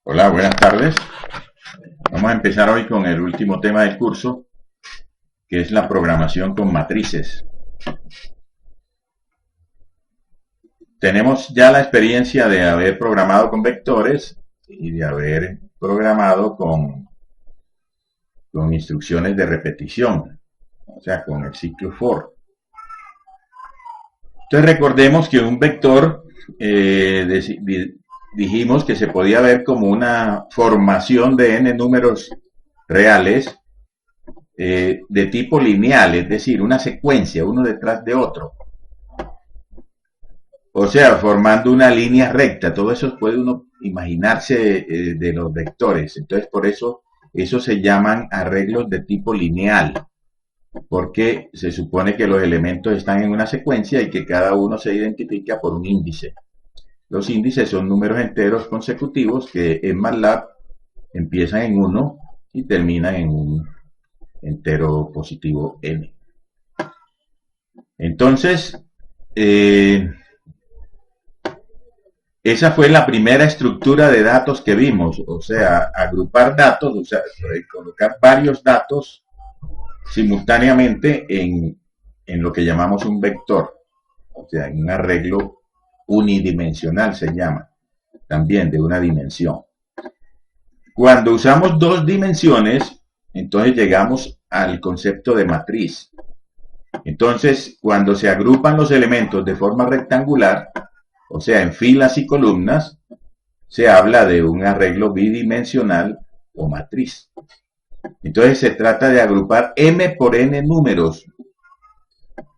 Hola, buenas tardes. Vamos a empezar hoy con el último tema del curso, que es la programación con matrices. Tenemos ya la experiencia de haber programado con vectores y de haber programado con instrucciones de repetición, o sea, con el ciclo for. Entonces recordemos que un vector dijimos que se podía ver como una formación de n números reales de tipo lineal, es decir, una secuencia, uno detrás de otro. O sea, formando una línea recta. Todo eso puede uno imaginarse de los vectores. Entonces, por eso se llaman arreglos de tipo lineal, porque se supone que los elementos están en una secuencia y que cada uno se identifica por un índice. Los índices son números enteros consecutivos que en MATLAB empiezan en 1 y terminan en un entero positivo n. Entonces, esa fue la primera estructura de datos que vimos, o sea, agrupar datos, o sea, colocar varios datos simultáneamente en lo que llamamos un vector, o sea, en un arreglo unidimensional se llama, también de una dimensión. Cuando usamos dos dimensiones, entonces llegamos al concepto de matriz. Entonces, cuando se agrupan los elementos de forma rectangular, o sea, en filas y columnas, se habla de un arreglo bidimensional o matriz. Entonces se trata de agrupar m por n números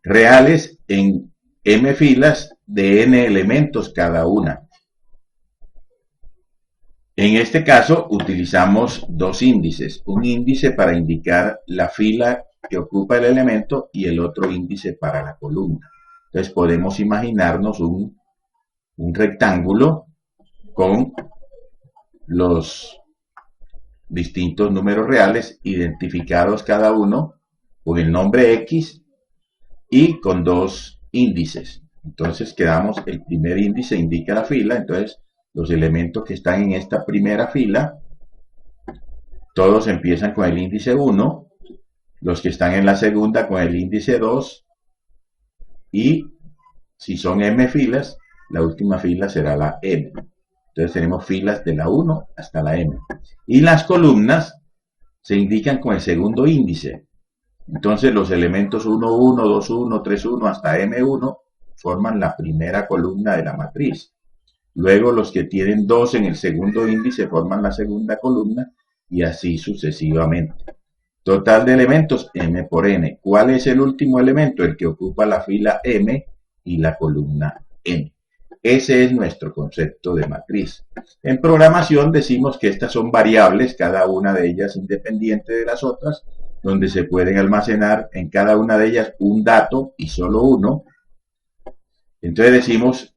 reales en m filas de n elementos cada una. En este caso utilizamos dos índices, un índice para indicar la fila que ocupa el elemento y el otro índice para la columna. Entonces podemos imaginarnos un rectángulo con los distintos números reales identificados cada uno con el nombre X y con dos índices. Entonces quedamos, el primer índice indica la fila, entonces los elementos que están en esta primera fila, todos empiezan con el índice 1, los que están en la segunda con el índice 2, y si son m filas, la última fila será la m. Entonces tenemos filas de la 1 hasta la m. Y las columnas se indican con el segundo índice. Entonces los elementos 1, 1, 2, 1, 3, 1 hasta m1 forman la primera columna de la matriz. Luego los que tienen 2 en el segundo índice forman la segunda columna y así sucesivamente. Total de elementos m por n. ¿Cuál es el último elemento? El que ocupa la fila m y la columna n. Ese es nuestro concepto de matriz. En programación decimos que estas son variables, cada una de ellas independiente de las otras, donde se pueden almacenar en cada una de ellas un dato y solo uno. Entonces decimos,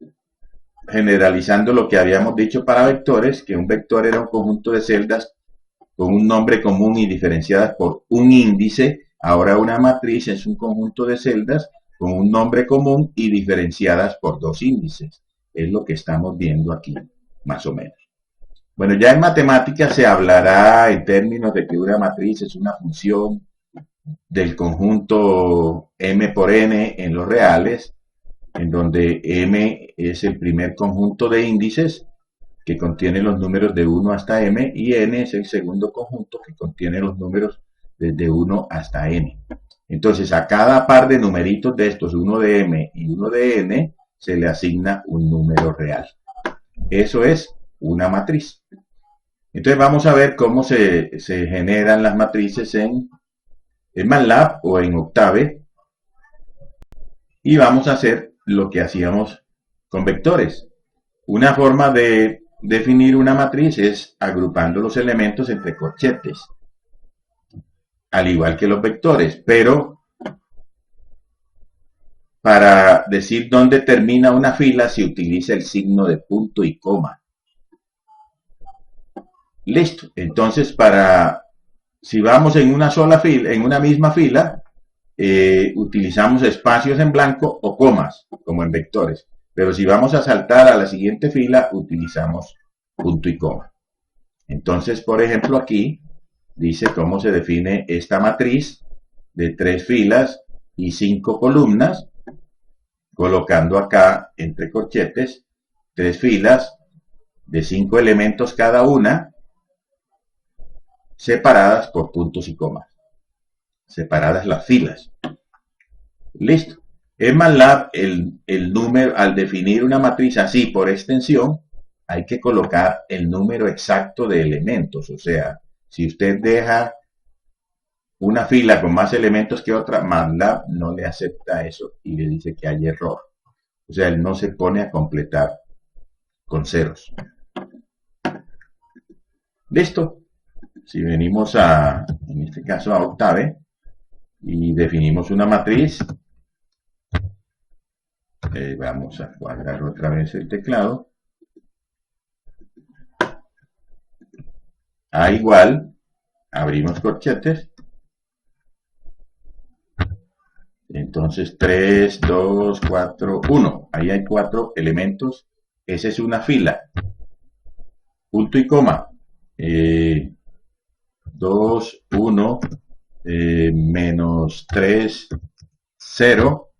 generalizando lo que habíamos dicho para vectores, que un vector era un conjunto de celdas con un nombre común y diferenciadas por un índice. Ahora una matriz es un conjunto de celdas con un nombre común y diferenciadas por dos índices. Es lo que estamos viendo aquí, más o menos. Bueno, ya en matemáticas se hablará en términos de que una matriz es una función del conjunto m por n en los reales, en donde m es el primer conjunto de índices que contiene los números de 1 hasta m y n es el segundo conjunto que contiene los números desde 1 hasta n. Entonces a cada par de numeritos de estos, uno de m y uno de n, se le asigna un número real. Eso es una matriz. Entonces vamos a ver cómo se generan las matrices en MATLAB o en Octave. Y vamos a hacer lo que hacíamos con vectores. Una forma de definir una matriz es agrupando los elementos entre corchetes, al igual que los vectores, pero para decir dónde termina una fila se utiliza el signo de punto y coma. Listo. Entonces, si vamos en una sola fila, en una misma fila, utilizamos espacios en blanco o comas, como en vectores. Pero si vamos a saltar a la siguiente fila, utilizamos punto y coma. Entonces, por ejemplo, aquí dice cómo se define esta matriz de 3 filas y 5 columnas, colocando acá entre corchetes 3 filas de 5 elementos cada una, separadas por puntos y comas. Separadas las filas. Listo. En MATLAB, el número, al definir una matriz así por extensión, hay que colocar el número exacto de elementos. O sea, si usted deja una fila con más elementos que otra, MATLAB no le acepta eso y le dice que hay error. O sea, él no se pone a completar con ceros. Listo. Si venimos a, en este caso, a Octave y definimos una matriz, vamos a cuadrar otra vez el teclado. A igual, abrimos corchetes. Entonces 3, 2, 4, 1. Ahí hay 4 elementos. Esa es una fila. Punto y coma. 2, 1, menos 3, 0.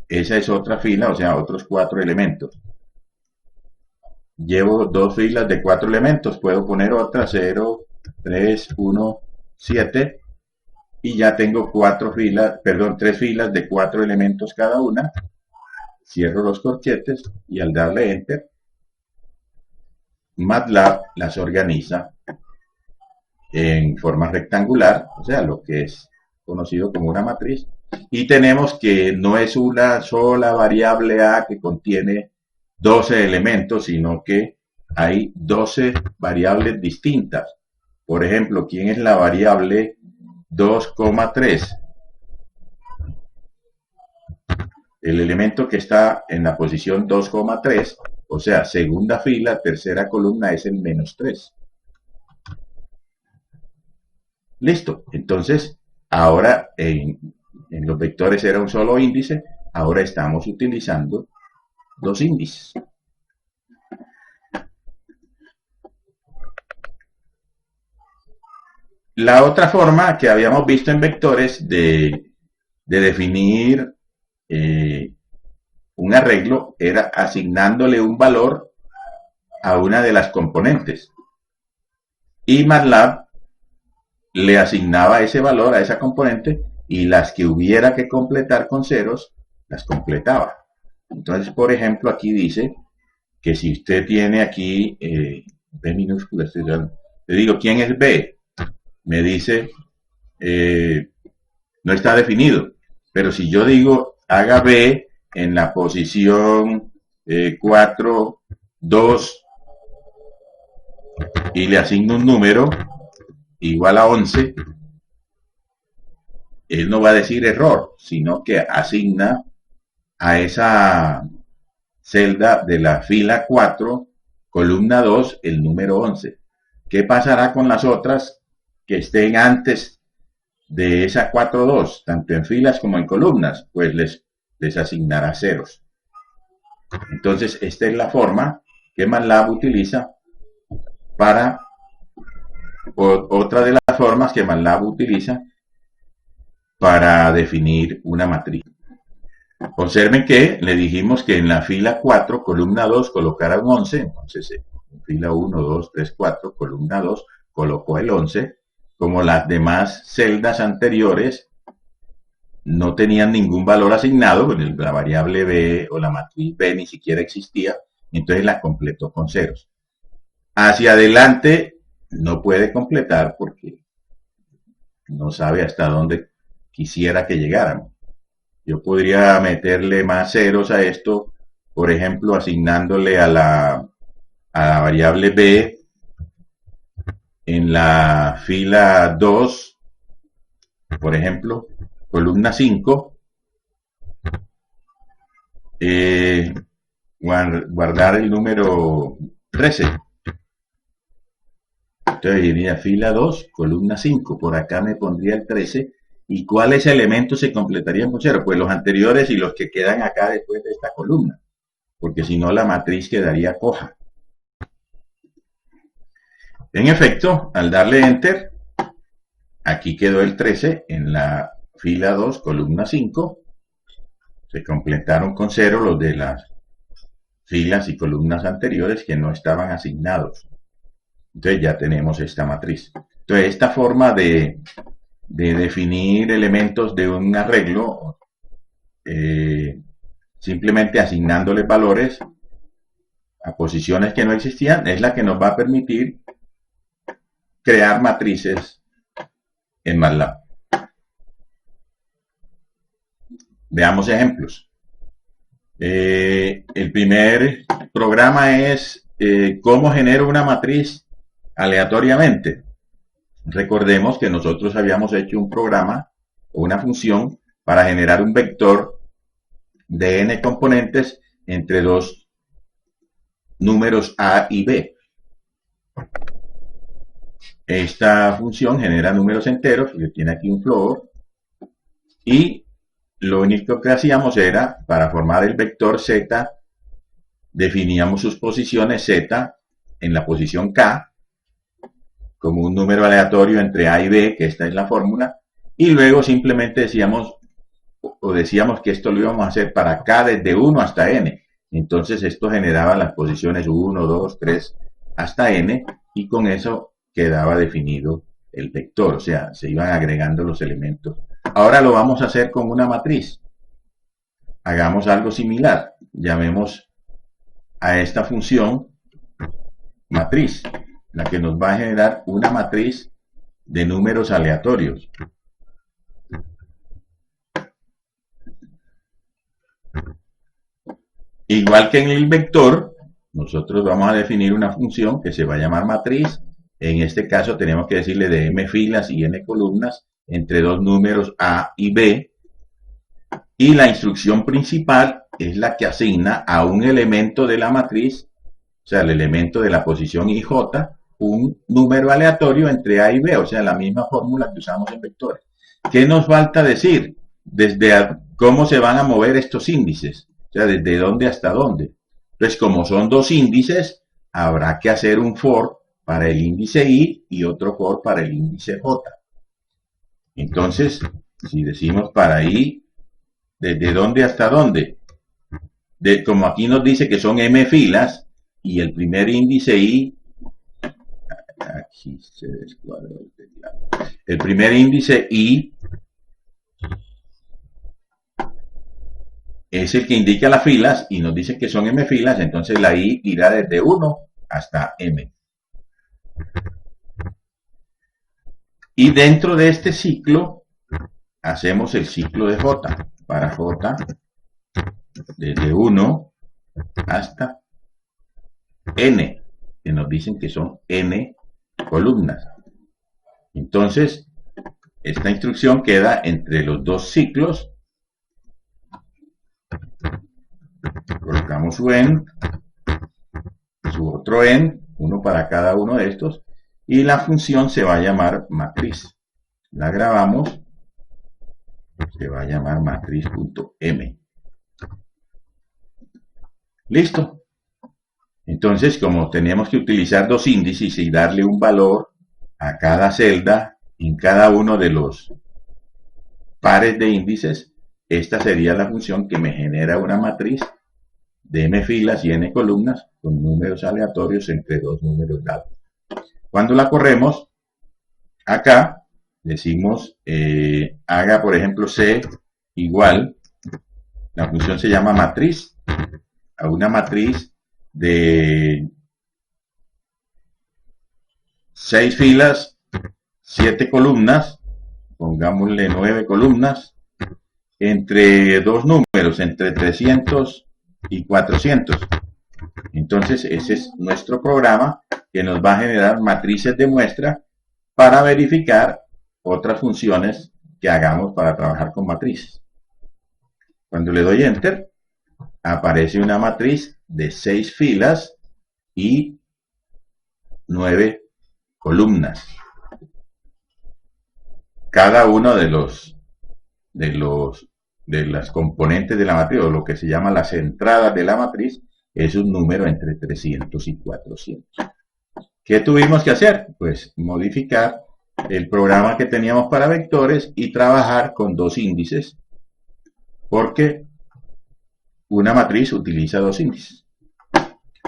Esa es otra fila, o sea, otros 4 elementos. Llevo 2 filas de 4 elementos. Puedo poner otra, 0, 3, 1, 7. Y ya tengo 3 filas de 4 elementos cada una. Cierro los corchetes y al darle Enter, MATLAB las organiza en forma rectangular, o sea, lo que es conocido como una matriz. Y tenemos que no es una sola variable A que contiene 12 elementos, sino que hay 12 variables distintas. Por ejemplo, ¿quién es la variable 2,3? El elemento que está en la posición 2,3, o sea, segunda fila, tercera columna, es el menos 3. Listo. Entonces, ahora en los vectores era un solo índice, ahora estamos utilizando 2 índices. La otra forma que habíamos visto en vectores de definir un arreglo era asignándole un valor a una de las componentes. Y MATLAB le asignaba ese valor a esa componente y las que hubiera que completar con ceros, las completaba. Entonces, por ejemplo, aquí dice que si usted tiene aquí B minúscula, le digo, ¿quién es B? Me dice, no está definido. Pero si yo digo, haga B en la posición 4, 2 y le asigno un número igual a 11, él no va a decir error, sino que asigna a esa celda de la fila 4, columna 2, el número 11. ¿Qué pasará con las otras que estén antes de esa 4,2, tanto en filas como en columnas? Pues les asignará ceros. Entonces, esta es la forma que MATLAB utiliza para, otra de las formas que MATLAB utiliza para definir una matriz. Observen que le dijimos que en la fila 4, columna 2, colocara un 11. Entonces, en fila 1, 2, 3, 4, columna 2, colocó el 11. Como las demás celdas anteriores no tenían ningún valor asignado, pues la variable B o la matriz B ni siquiera existía, entonces la completó con ceros. Hacia adelante no puede completar porque no sabe hasta dónde quisiera que llegáramos. Yo podría meterle más ceros a esto, por ejemplo, asignándole a la variable B en la fila 2, por ejemplo, columna 5, guardar el número 13. Entonces iría fila 2, columna 5, por acá me pondría el 13. ¿Y cuáles elementos se completarían con 0? Pues los anteriores y los que quedan acá después de esta columna, porque si no la matriz quedaría coja. En efecto, al darle Enter, aquí quedó el 13 en la fila 2, columna 5. Se completaron con 0 los de las filas y columnas anteriores que no estaban asignados. Entonces ya tenemos esta matriz. Entonces esta forma de definir elementos de un arreglo, simplemente asignándoles valores a posiciones que no existían, es la que nos va a permitir crear matrices en MATLAB. Veamos ejemplos. El primer programa es cómo genero una matriz aleatoriamente. Recordemos que nosotros habíamos hecho un programa o una función para generar un vector de n componentes entre dos números a y b. Esta función genera números enteros, y tiene aquí un floor, y lo único que hacíamos era, para formar el vector z, definíamos sus posiciones z en la posición k, como un número aleatorio entre a y b, que esta es la fórmula, y luego simplemente decíamos que esto lo íbamos a hacer para k desde 1 hasta n. Entonces esto generaba las posiciones 1, 2, 3 hasta n, y con eso quedaba definido el vector, o sea, se iban agregando los elementos. Ahora lo vamos a hacer con una matriz. Hagamos algo similar. Llamemos a esta función matriz, la que nos va a generar una matriz de números aleatorios. Igual que en el vector, nosotros vamos a definir una función que se va a llamar matriz. En este caso tenemos que decirle de m filas y n columnas entre dos números a y b. Y la instrucción principal es la que asigna a un elemento de la matriz, o sea, el elemento de la posición ij, un número aleatorio entre a y b, o sea, la misma fórmula que usamos en vectores. ¿Qué nos falta decir? Desde cómo se van a mover estos índices, o sea, desde dónde hasta dónde. Entonces, como son dos índices, habrá que hacer un for para el índice i y otro for para el índice j. Entonces, si decimos para i, ¿desde dónde hasta dónde? Como aquí nos dice que son m filas, y el primer índice i, aquí se descuadra el teclado. El primer índice i es el que indica las filas, y nos dice que son m filas, entonces la i irá desde 1 hasta m. Y dentro de este ciclo, hacemos el ciclo de j. Para j, desde 1 hasta n, que nos dicen que son n columnas. Entonces, esta instrucción queda entre los dos ciclos. Colocamos su en, su otro en, uno para cada uno de estos, y la función se va a llamar matriz. La grabamos, se va a llamar matriz.m. Listo. Entonces, como tenemos que utilizar dos índices y darle un valor a cada celda en cada uno de los pares de índices, esta sería la función que me genera una matriz de m filas y n columnas con números aleatorios entre dos números dados. Cuando la corremos, acá decimos haga, por ejemplo, c igual, la función se llama matriz, a una matriz de 6 filas, 7 columnas, pongámosle 9 columnas, entre dos números, entre 300 y 400. Entonces ese es nuestro programa que nos va a generar matrices de muestra para verificar otras funciones que hagamos para trabajar con matrices. Cuando le doy Enter, aparece una matriz de 6 filas y 9 columnas. Cada uno de las componentes de la matriz, o lo que se llama las entradas de la matriz, es un número entre 300 y 400. ¿Qué tuvimos que hacer? Pues modificar el programa que teníamos para vectores y trabajar con dos índices, porque una matriz utiliza dos índices.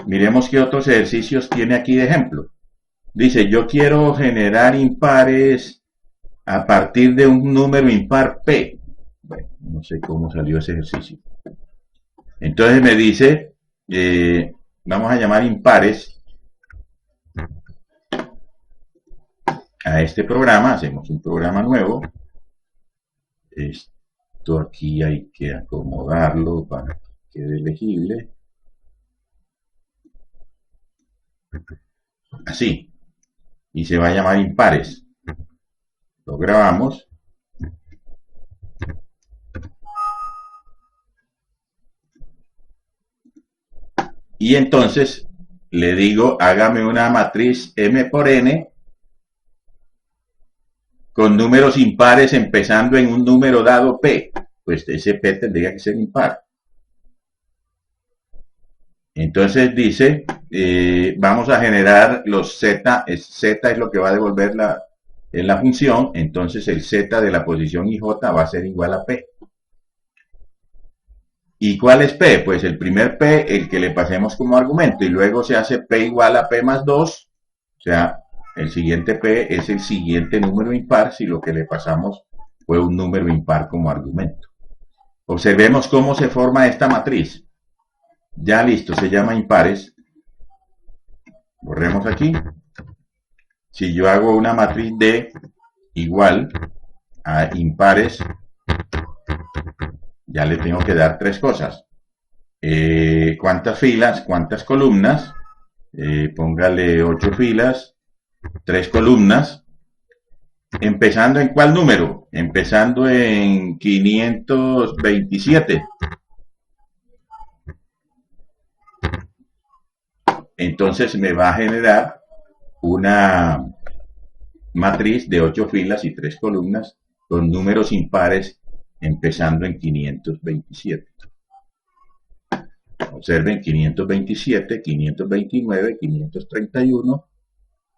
Miremos qué otros ejercicios tiene aquí de ejemplo. Dice, yo quiero generar impares a partir de un número impar P. Bueno, no sé cómo salió ese ejercicio. Entonces me dice, vamos a llamar impares a este programa. Hacemos un programa nuevo. Esto aquí hay que acomodarlo para que quede legible. Así. Y se va a llamar impares. Lo grabamos. Y entonces le digo, hágame una matriz M por N con números impares empezando en un número dado P. Pues ese P tendría que ser impar. Entonces dice, vamos a generar los Z. Z es lo que va a devolver en la función. Entonces el Z de la posición IJ va a ser igual a P. ¿Y cuál es P? Pues el primer P, el que le pasemos como argumento, y luego se hace P igual a P más 2, o sea, el siguiente P es el siguiente número impar si lo que le pasamos fue un número impar como argumento. Observemos cómo se forma esta matriz. Ya listo, se llama impares. Borremos aquí. Si yo hago una matriz D igual a impares, ya le tengo que dar tres cosas. ¿Cuántas filas? ¿Cuántas columnas? Póngale 8 filas, 3 columnas. ¿Empezando en cuál número? Empezando en 527. Entonces me va a generar una matriz de 8 filas y 3 columnas con números impares empezando en 527. Observen 527, 529, 531,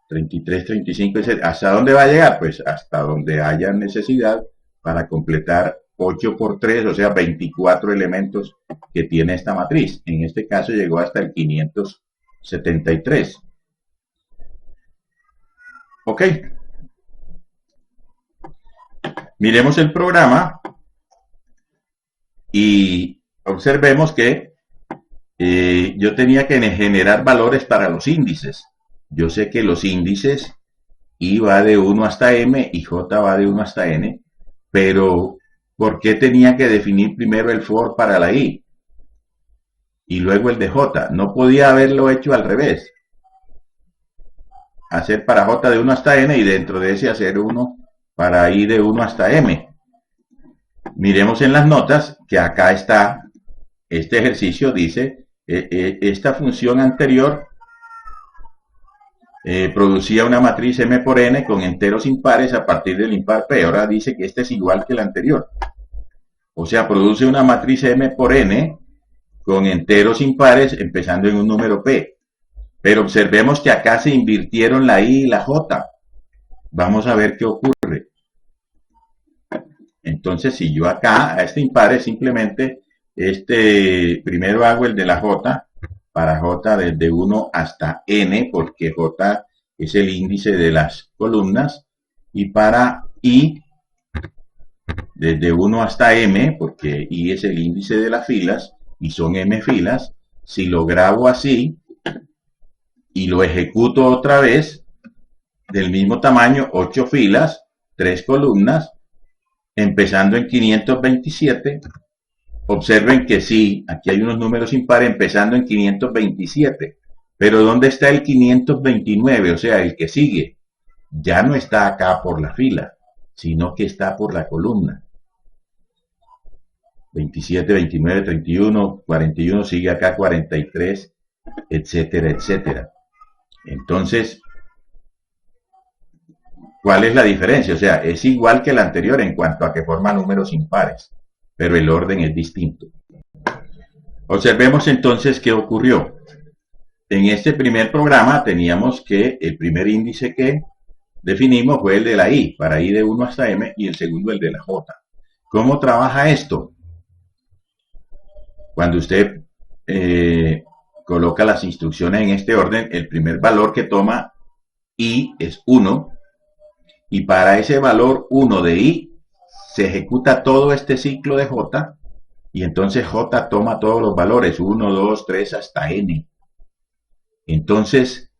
33, 35, etc. ¿Hasta dónde va a llegar? Pues hasta donde haya necesidad para completar 8 por 3, o sea, 24 elementos que tiene esta matriz. En este caso llegó hasta el 573. Ok. Miremos el programa y observemos que yo tenía que generar valores para los índices. Yo sé que los índices I va de 1 hasta M y J va de 1 hasta N, pero ¿por qué tenía que definir primero el for para la I y luego el de J? No podía haberlo hecho al revés. Hacer para J de 1 hasta N y dentro de ese hacer uno para I de 1 hasta M. Miremos en las notas que acá está este ejercicio, dice, esta función anterior producía una matriz M por N con enteros impares a partir del impar P. Ahora dice que este es igual que el anterior. O sea, produce una matriz M por N con enteros impares empezando en un número P. Pero observemos que acá se invirtieron la I y la J. Vamos a ver qué ocurre. Entonces, si yo acá a este impar simplemente primero hago el de la J, para J desde 1 hasta N, porque J es el índice de las columnas, y para I desde 1 hasta M, porque I es el índice de las filas, y son M filas. Si lo grabo así, y lo ejecuto otra vez, del mismo tamaño, 8 filas, 3 columnas, empezando en 527, observen que sí, aquí hay unos números impares empezando en 527, pero ¿dónde está el 529? O sea, el que sigue, ya no está acá por la fila, sino que está por la columna. 27, 29, 31, 41, sigue acá 43, etcétera, etcétera. Entonces, ¿cuál es la diferencia? O sea, es igual que el anterior en cuanto a que forma números impares, pero el orden es distinto. Observemos entonces qué ocurrió. en este primer programa teníamos que el primer índice que definimos fue el de la I, para I de 1 hasta M, y el segundo el de la J. ¿Cómo trabaja esto? Cuando usted coloca las instrucciones en este orden, el primer valor que toma I es 1, y para ese valor 1 de I se ejecuta todo este ciclo de J, y entonces J toma todos los valores, 1, 2, 3 hasta N. Entonces,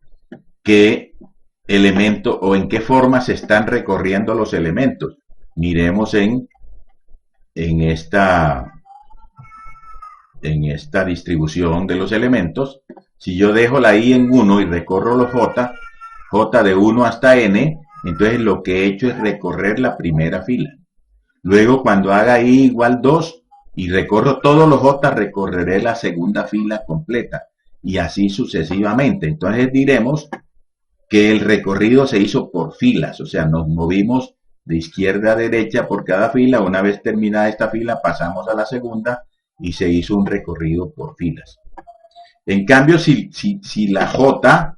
¿qué elemento o en qué forma se están recorriendo los elementos? Miremos en esta distribución de los elementos. Si yo dejo la I en 1 y recorro los J de 1 hasta N, entonces lo que he hecho es recorrer la primera fila. Luego, cuando haga I igual 2 y recorro todos los J, recorreré la segunda fila completa, y así sucesivamente. Entonces diremos que el recorrido se hizo por filas, o sea, nos movimos de izquierda a derecha por cada fila. Una vez terminada esta fila, pasamos a la segunda y se hizo un recorrido por filas. En cambio, si la J,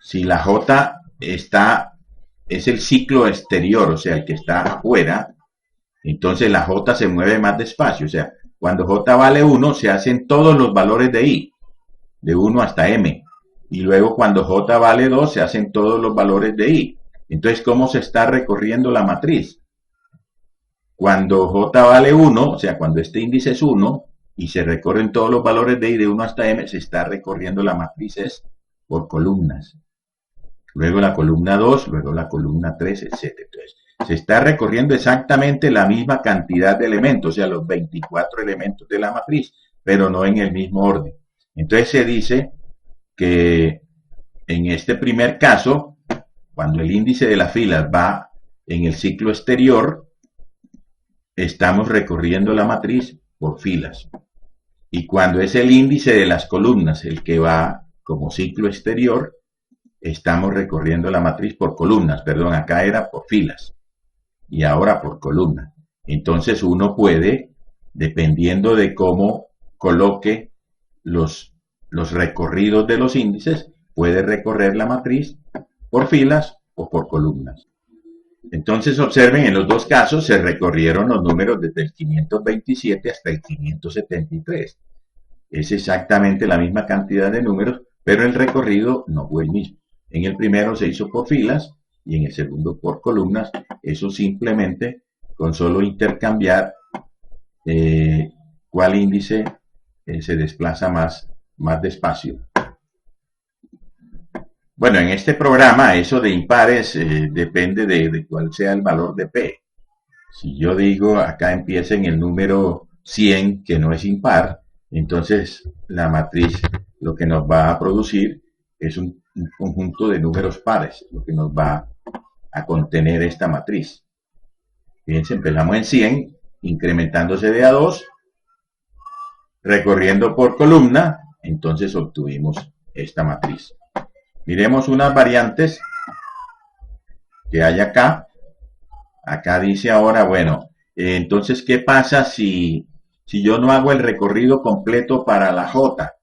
si la J es el ciclo exterior, o sea, el que está afuera, entonces la J se mueve más despacio. O sea, cuando J vale 1, se hacen todos los valores de I, de 1 hasta M. Y luego cuando J vale 2, se hacen todos los valores de I. Entonces, ¿cómo se está recorriendo la matriz? Cuando J vale 1, o sea, cuando este índice es 1, y se recorren todos los valores de I de 1 hasta M, se está recorriendo la matriz por columnas. Luego la columna 2, luego la columna 3, etc. Entonces, se está recorriendo exactamente la misma cantidad de elementos, o sea, los 24 elementos de la matriz, pero no en el mismo orden. Entonces se dice que en este primer caso, cuando el índice de las filas va en el ciclo exterior, estamos recorriendo la matriz por filas. Y cuando es el índice de las columnas el que va como ciclo exterior, estamos recorriendo la matriz por columnas. Perdón, acá era por filas y ahora por columnas. Entonces uno puede, dependiendo de cómo coloque los recorridos de los índices, puede recorrer la matriz por filas o por columnas. Entonces observen, en los dos casos se recorrieron los números desde el 527 hasta el 573. Es exactamente la misma cantidad de números, pero el recorrido no fue el mismo. En el primero se hizo por filas y en el segundo por columnas. Eso simplemente con solo intercambiar cuál índice se desplaza más despacio. Bueno, en este programa eso de impares depende de cuál sea el valor de P. Si yo digo acá empieza en el número 100, que no es impar, entonces la matriz lo que nos va a producir es un conjunto de números pares, lo que nos va a contener esta matriz. Fíjense, empezamos en 100, incrementándose de a 2, recorriendo por columna, entonces obtuvimos esta matriz. Miremos unas variantes que hay acá. Acá dice ahora, bueno, entonces, ¿qué pasa si yo no hago el recorrido completo para la J?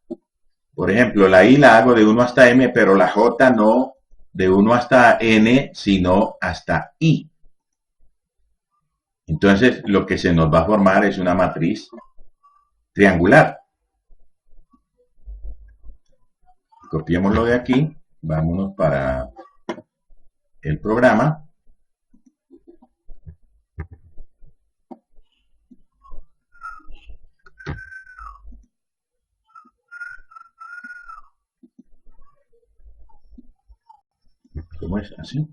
Por ejemplo, la I la hago de 1 hasta M, pero la J no de 1 hasta N, sino hasta I. Entonces, lo que se nos va a formar es una matriz triangular. Copiémoslo de aquí, vámonos para el programa. ¿Cómo es? Así.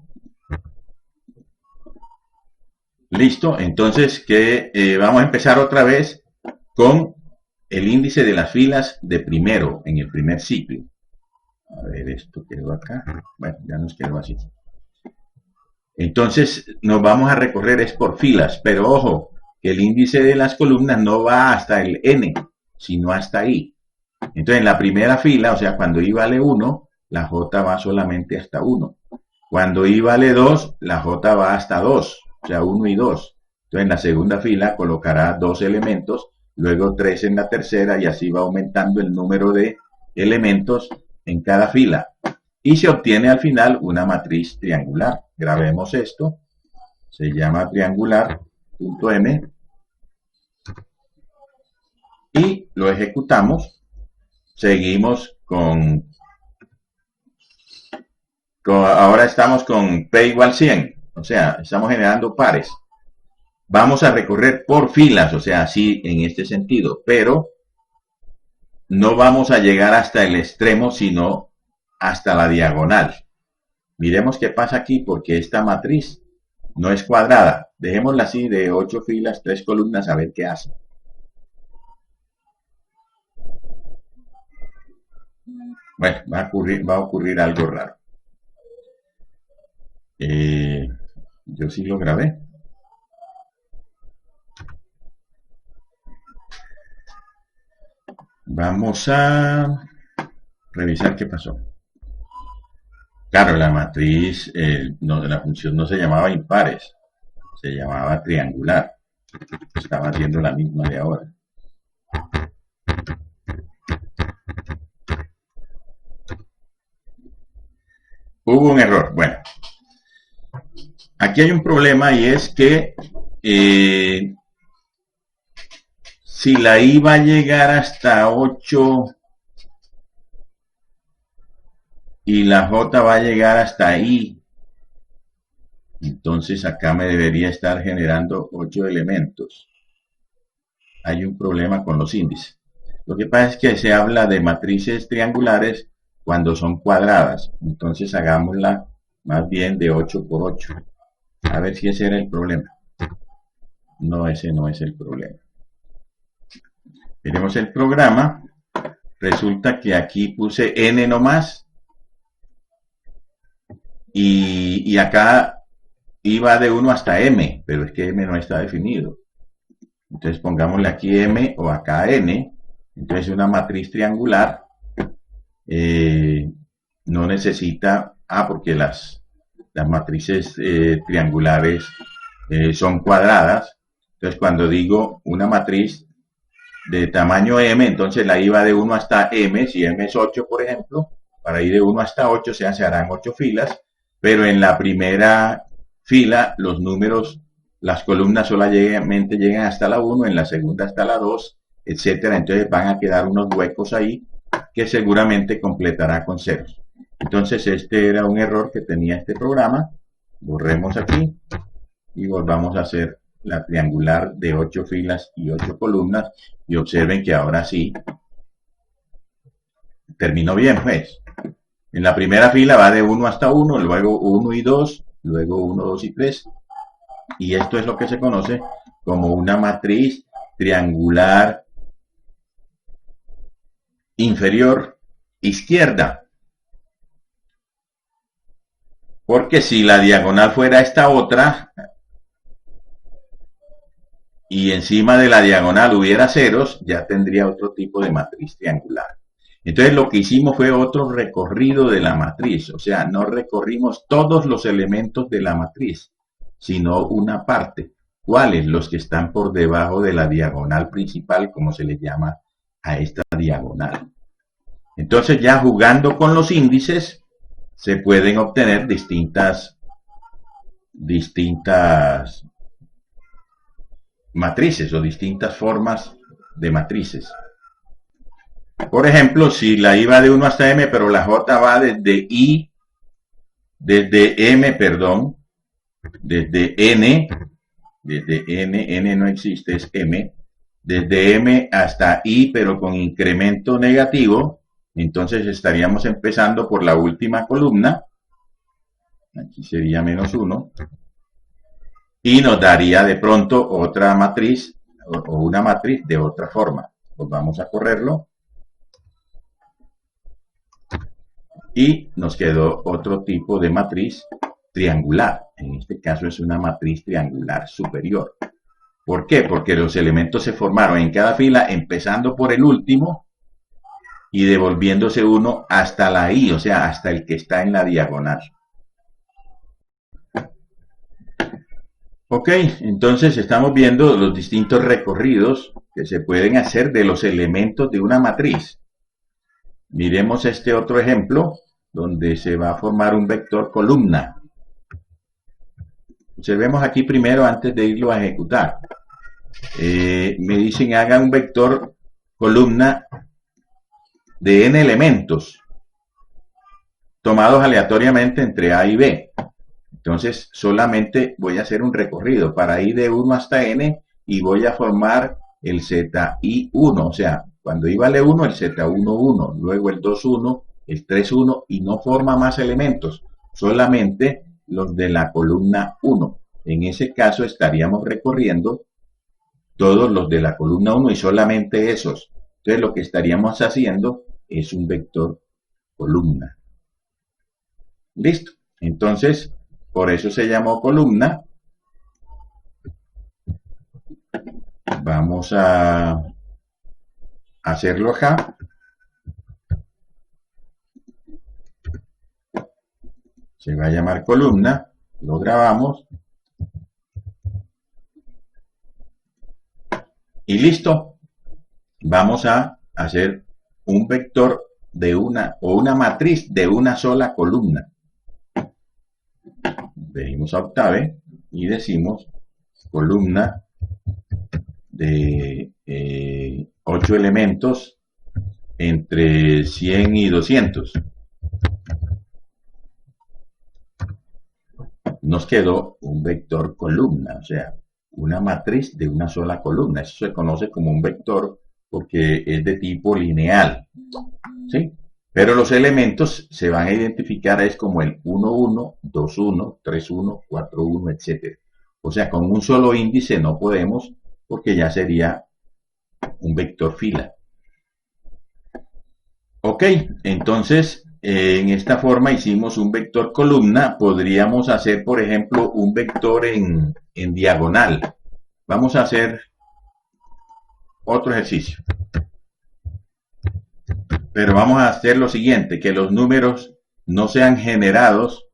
Listo, entonces vamos a empezar otra vez con el índice de las filas de primero, en el primer ciclo. A ver, esto quedó acá. Bueno, ya nos quedó así. Entonces nos vamos a recorrer es por filas, pero ojo, que el índice de las columnas no va hasta el N, sino hasta I. Entonces en la primera fila, o sea, cuando I vale 1, la J va solamente hasta 1. Cuando I vale 2, la J va hasta 2, o sea, 1 y 2. Entonces en la segunda fila colocará dos elementos luego 3 en la tercera y así va aumentando el número de elementos en cada fila. Y se obtiene al final una matriz triangular. Grabemos esto. Se llama triangular.m y lo ejecutamos. Seguimos ahora estamos con P igual 100, o sea, estamos generando pares. Vamos a recorrer por filas, o sea, así en este sentido, pero no vamos a llegar hasta el extremo, sino hasta la diagonal. Miremos qué pasa aquí, porque esta matriz no es cuadrada. Dejémosla así de 8 filas, 3 columnas, a ver qué hace. Bueno, va a ocurrir algo raro. Yo sí lo grabé. Vamos a revisar qué pasó. Claro, la matriz, la función no se llamaba impares, se llamaba triangular. Estaba haciendo la misma de ahora. Hubo un error. Bueno, aquí hay un problema y es que si la I va a llegar hasta 8 y la J va a llegar hasta I, entonces acá me debería estar generando 8 elementos. Hay un problema con los índices. Lo que pasa es que se habla de matrices triangulares cuando son cuadradas. Entonces hagámosla más bien de 8 por 8. A ver si ese era el problema. No, ese no es el problema. Veremos el programa. Resulta que aquí puse n nomás. Y acá iba de 1 hasta m, pero es que m no está definido. Entonces pongámosle aquí m o acá n. Entonces una matriz triangular no necesita, porque las matrices triangulares son cuadradas. Entonces cuando digo una matriz de tamaño m, entonces la I va de 1 hasta m, si m es 8 por ejemplo, para ir de 1 hasta 8 se harán 8 filas, pero en la primera fila los números, las columnas solamente llegan hasta la 1, en la segunda hasta la 2, etcétera. Entonces van a quedar unos huecos ahí que seguramente completará con ceros. Entonces este era un error que tenía este programa. Borremos aquí y volvamos a hacer la triangular de 8 filas y 8 columnas y observen que ahora sí terminó bien, pues. En la primera fila va de 1 hasta 1, luego 1 y 2, luego 1, 2 y 3. Y esto es lo que se conoce como una matriz triangular inferior izquierda. Porque si la diagonal fuera esta otra y encima de la diagonal hubiera ceros, ya tendría otro tipo de matriz triangular. Entonces lo que hicimos fue otro recorrido de la matriz, o sea, no recorrimos todos los elementos de la matriz, sino una parte. ¿Cuáles? Los que están por debajo de la diagonal principal, como se le llama a esta diagonal. Entonces ya jugando con los índices, se pueden obtener distintas matrices o distintas formas de matrices. Por ejemplo, si la I va de 1 hasta m, pero la J va desde n no existe, es m, desde m hasta I, pero con incremento negativo, entonces estaríamos empezando por la última columna, aquí sería menos 1, y nos daría de pronto otra matriz, o una matriz de otra forma. Pues vamos a correrlo. Y nos quedó otro tipo de matriz triangular. En este caso es una matriz triangular superior. ¿Por qué? Porque los elementos se formaron en cada fila, empezando por el último y devolviéndose uno hasta la I, o sea, hasta el que está en la diagonal. Ok, entonces estamos viendo los distintos recorridos que se pueden hacer de los elementos de una matriz. Miremos este otro ejemplo, donde se va a formar un vector columna. Observemos aquí primero antes de irlo a ejecutar. Me dicen haga un vector columna de n elementos tomados aleatoriamente entre A y B. Entonces solamente voy a hacer un recorrido para ir de 1 hasta n y voy a formar el ZI1, o sea, cuando I vale 1, el Z11, luego el 21, el 31 y no forma más elementos, solamente los de la columna 1. En ese caso estaríamos recorriendo todos los de la columna 1 y solamente esos. Entonces lo que estaríamos haciendo es un vector columna. Listo. Entonces, por eso se llamó columna. Vamos a hacerlo acá. Se va a llamar columna. Lo grabamos. Y listo. Vamos a hacer un vector de una matriz de una sola columna. Venimos a Octave y decimos columna de 8 elementos entre 100 y 200. Nos quedó un vector columna, o sea, una matriz de una sola columna. Eso se conoce como un vector porque es de tipo lineal, ¿sí? Pero los elementos se van a identificar es como el 1, 1, 2, 1, 3, 1, 4, 1, etc. O sea, con un solo índice no podemos porque ya sería un vector fila. Ok, entonces en esta forma hicimos un vector columna. Podríamos hacer, por ejemplo, un vector en diagonal. Vamos a hacer otro ejercicio. Pero vamos a hacer lo siguiente, que los números no sean generados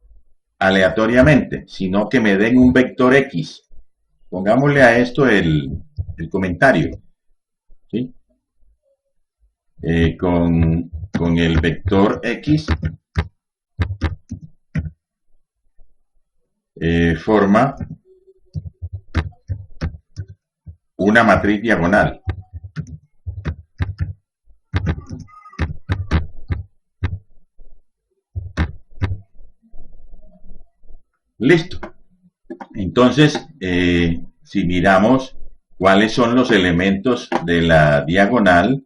aleatoriamente, sino que me den un vector X. Pongámosle a esto el comentario, ¿sí? Con el vector X forma una matriz diagonal. Listo. Entonces, si miramos cuáles son los elementos de la diagonal,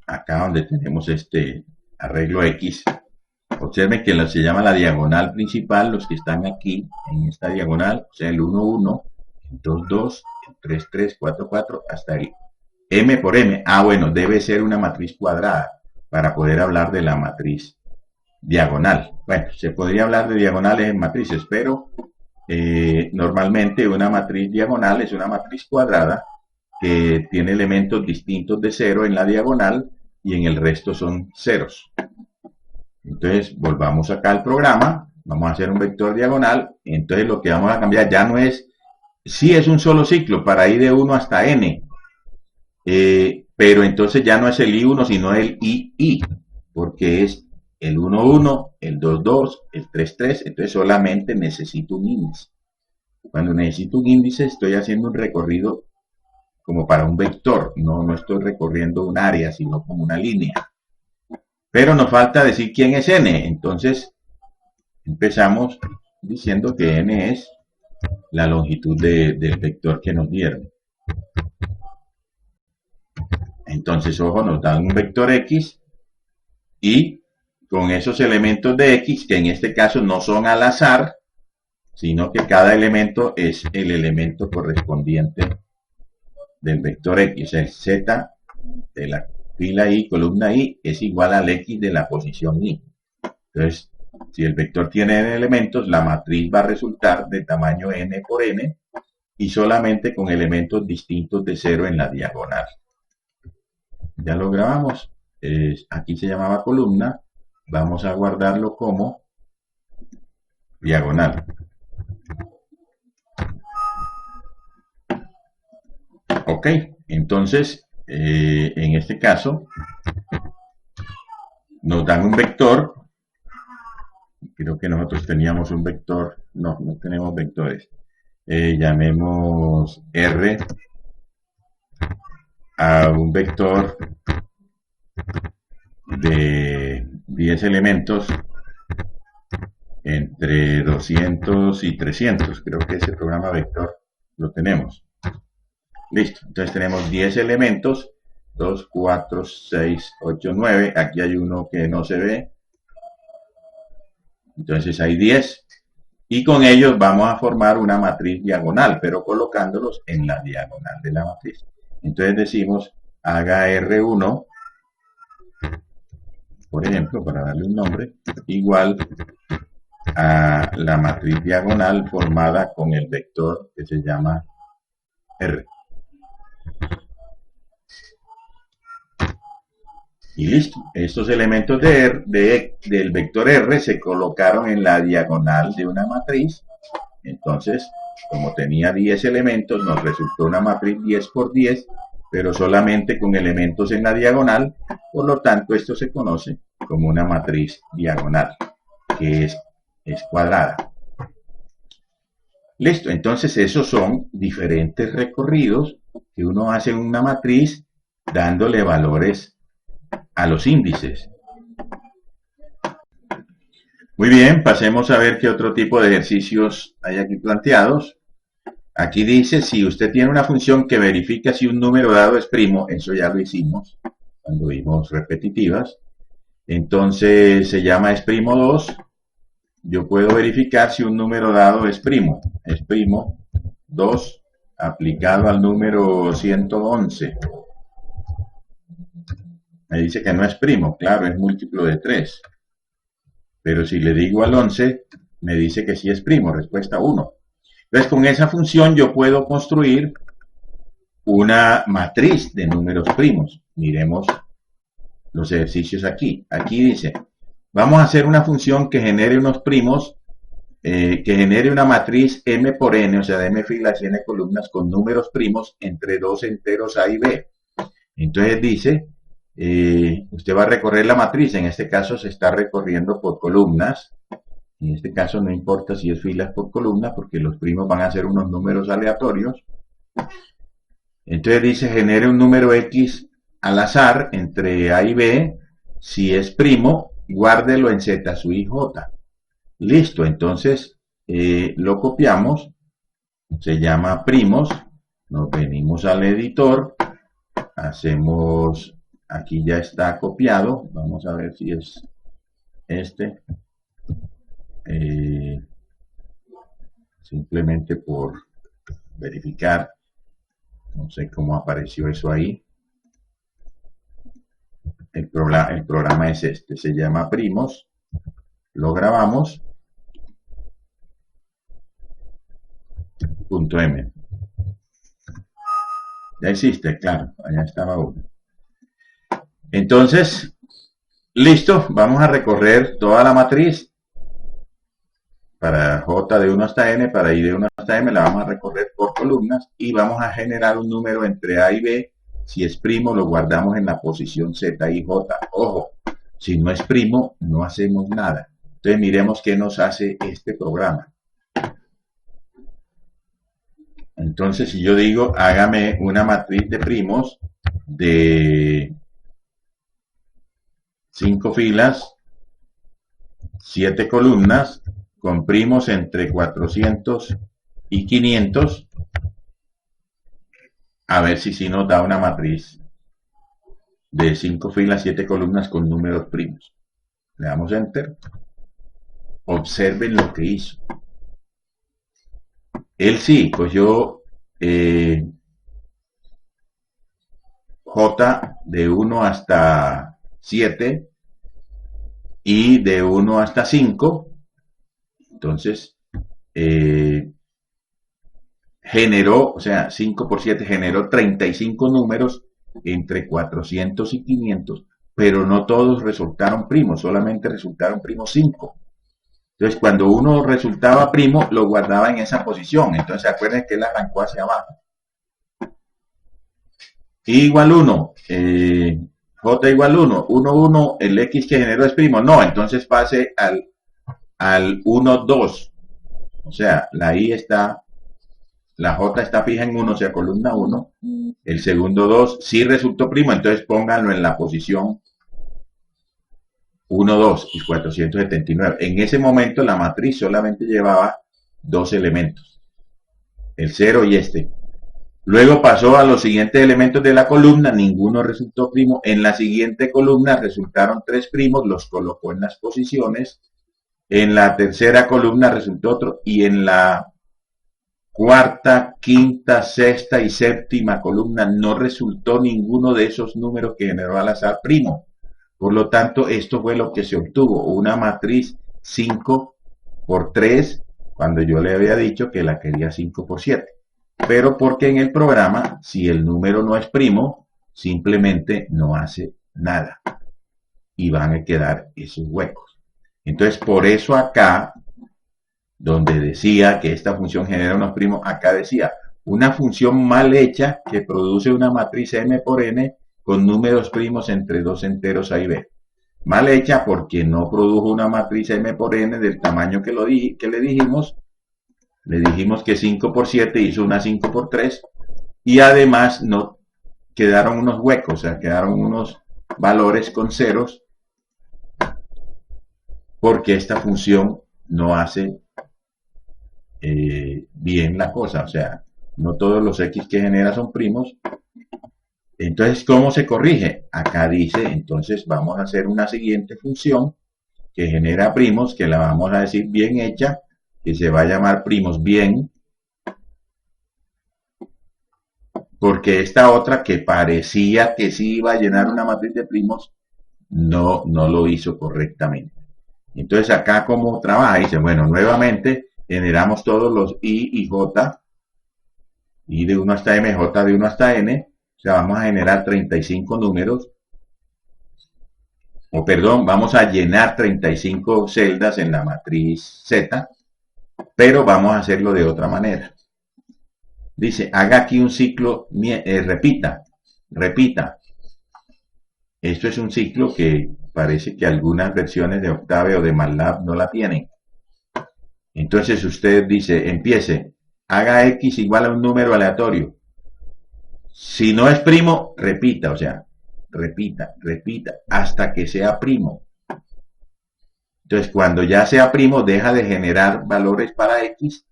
acá donde tenemos este arreglo X, observen que se llama la diagonal principal, los que están aquí en esta diagonal, o sea, el 1, 1, el 2, 2, el 3, 3, 4, 4, hasta el M por M. Ah, bueno, debe ser una matriz cuadrada para poder hablar de la matriz diagonal. Bueno, se podría hablar de diagonales en matrices, pero normalmente una matriz diagonal es una matriz cuadrada que tiene elementos distintos de 0 en la diagonal y en el resto son ceros. Entonces, volvamos acá al programa, vamos a hacer un vector diagonal, entonces lo que vamos a cambiar ya no es, sí es un solo ciclo para ir de 1 hasta n, pero entonces ya no es el I1 sino el II, porque es el 1, 1, el 2, 2, el 3, 3, entonces solamente necesito un índice. Cuando necesito un índice estoy haciendo un recorrido como para un vector, no estoy recorriendo un área, sino como una línea. Pero nos falta decir quién es n, entonces empezamos diciendo que n es la longitud del vector que nos dieron. Entonces, ojo, nos dan un vector X y con esos elementos de X, que en este caso no son al azar, sino que cada elemento es el elemento correspondiente del vector X. El Z de la fila I, columna I, es igual al X de la posición I. Entonces, si el vector tiene n elementos, la matriz va a resultar de tamaño n por n y solamente con elementos distintos de 0 en la diagonal. Ya lo grabamos. Aquí se llamaba columna. Vamos a guardarlo como diagonal. Ok, entonces, en este caso, nos dan un vector. Creo que nosotros teníamos un vector. No, no tenemos vectores. Llamemos R a un vector de 10 elementos entre 200 y 300. Creo que ese programa vector lo tenemos. Listo. Entonces tenemos 10 elementos. 2, 4, 6, 8, 9. Aquí hay uno que no se ve. Entonces hay 10. Y con ellos vamos a formar una matriz diagonal, pero colocándolos en la diagonal de la matriz. Entonces decimos, haga R1, por ejemplo, para darle un nombre, igual a la matriz diagonal formada con el vector que se llama R. Y listo. Estos elementos del vector R se colocaron en la diagonal de una matriz. Entonces, como tenía 10 elementos, nos resultó una matriz 10 por 10, pero solamente con elementos en la diagonal. Por lo tanto, esto se conoce como una matriz diagonal, que es cuadrada. Listo. Entonces, esos son diferentes recorridos que uno hace en una matriz dándole valores a los índices. Muy bien, pasemos a ver qué otro tipo de ejercicios hay aquí planteados. Aquí dice, si usted tiene una función que verifica si un número dado es primo, eso ya lo hicimos cuando vimos repetitivas, entonces se llama es primo 2. Yo puedo verificar si un número dado es primo 2 aplicado al número 111. Me dice que no es primo, claro, es múltiplo de 3. Pero si le digo al 11, me dice que sí es primo, respuesta 1. Entonces, con esa función yo puedo construir una matriz de números primos. Miremos los ejercicios aquí. Aquí dice, vamos a hacer una función que genere unos primos, que genere una matriz m por n, o sea, de m filas y n columnas con números primos entre dos enteros a y b. Entonces dice, usted va a recorrer la matriz, en este caso se está recorriendo por columnas. En este caso no importa si es filas por columnas, porque los primos van a ser unos números aleatorios. Entonces dice, genere un número X al azar entre A y B. Si es primo, guárdelo en Z sub i J. Listo, entonces lo copiamos. Se llama primos. Nos venimos al editor. Hacemos, aquí ya está copiado. Vamos a ver si es este. Simplemente por verificar, no sé cómo apareció eso ahí. El programa es este, se llama primos, lo grabamos, .m. Ya existe, claro, allá estaba uno. Entonces, listo, vamos a recorrer toda la matriz. Para J de 1 hasta N, para I de 1 hasta M, la vamos a recorrer por columnas y vamos a generar un número entre A y B. Si es primo, lo guardamos en la posición Z y J. Ojo, si no es primo, no hacemos nada. Entonces miremos qué nos hace este programa. Entonces, si yo digo, hágame una matriz de primos de 5 filas, 7 columnas, con primos entre 400 y 500, a ver si nos da una matriz de 5 filas, 7 columnas con números primos. Le damos Enter. Observen lo que hizo. Él sí cogió J de 1 hasta 7 y de 1 hasta 5. Entonces, generó, o sea, 5 por 7 generó 35 números entre 400 y 500, pero no todos resultaron primos, solamente resultaron primos 5. Entonces, cuando uno resultaba primo, lo guardaba en esa posición. Entonces, acuérdense que él arrancó hacia abajo. I igual 1, J igual 1, 1, 1, el X que generó es primo. No, entonces pase al 1, 2. O sea, la I está, la J está fija en 1, o sea, columna 1. El segundo 2 sí resultó primo, entonces pónganlo en la posición 1, 2 y 479. En ese momento la matriz solamente llevaba dos elementos, el 0 y este. Luego pasó a los siguientes elementos de la columna, ninguno resultó primo. En la siguiente columna resultaron tres primos, los colocó en las posiciones. En la tercera columna resultó otro y en la cuarta, quinta, sexta y séptima columna no resultó ninguno de esos números que generó al azar primo. Por lo tanto, esto fue lo que se obtuvo, una matriz 5 por 3, cuando yo le había dicho que la quería 5 por 7. Pero porque en el programa, si el número no es primo, simplemente no hace nada. Y van a quedar esos huecos. Entonces, por eso acá, donde decía que esta función genera unos primos, acá decía, una función mal hecha que produce una matriz M por N con números primos entre dos enteros A y B. Mal hecha porque no produjo una matriz M por N del tamaño que le dijimos. Le dijimos que 5 por 7 hizo una 5 por 3. Y además no quedaron unos huecos, o sea, quedaron unos valores con ceros porque esta función no hace bien la cosa, o sea, no todos los X que genera son primos. Entonces, ¿cómo se corrige? Acá dice, entonces vamos a hacer una siguiente función que genera primos, que la vamos a decir bien hecha, que se va a llamar primos bien, porque esta otra que parecía que sí iba a llenar una matriz de primos, no lo hizo correctamente. Entonces acá como trabaja, dice, bueno, nuevamente generamos todos los I y J, I de 1 hasta M, J de 1 hasta N, o sea, vamos a generar 35 números, o perdón, vamos a llenar 35 celdas en la matriz Z, pero vamos a hacerlo de otra manera. Dice, haga aquí un ciclo, repita. Esto es un ciclo que parece que algunas versiones de Octave o de MATLAB no la tienen. Entonces usted dice, empiece, haga X igual a un número aleatorio. Si no es primo, repita, o sea, repita, hasta que sea primo. Entonces, cuando ya sea primo, deja de generar valores para X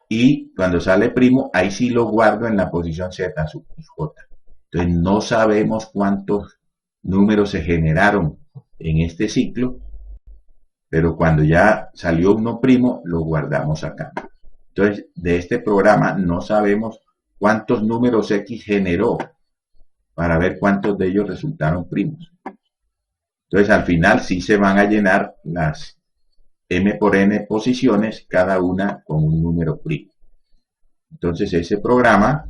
y cuando sale primo, ahí sí lo guardo en la posición Z, sub J. Entonces, no sabemos cuántos números se generaron en este ciclo, pero cuando ya salió uno primo, lo guardamos acá. Entonces, de este programa no sabemos cuántos números X generó para ver cuántos de ellos resultaron primos. Entonces, al final sí se van a llenar las M por N posiciones, cada una con un número primo. Entonces, ese programa,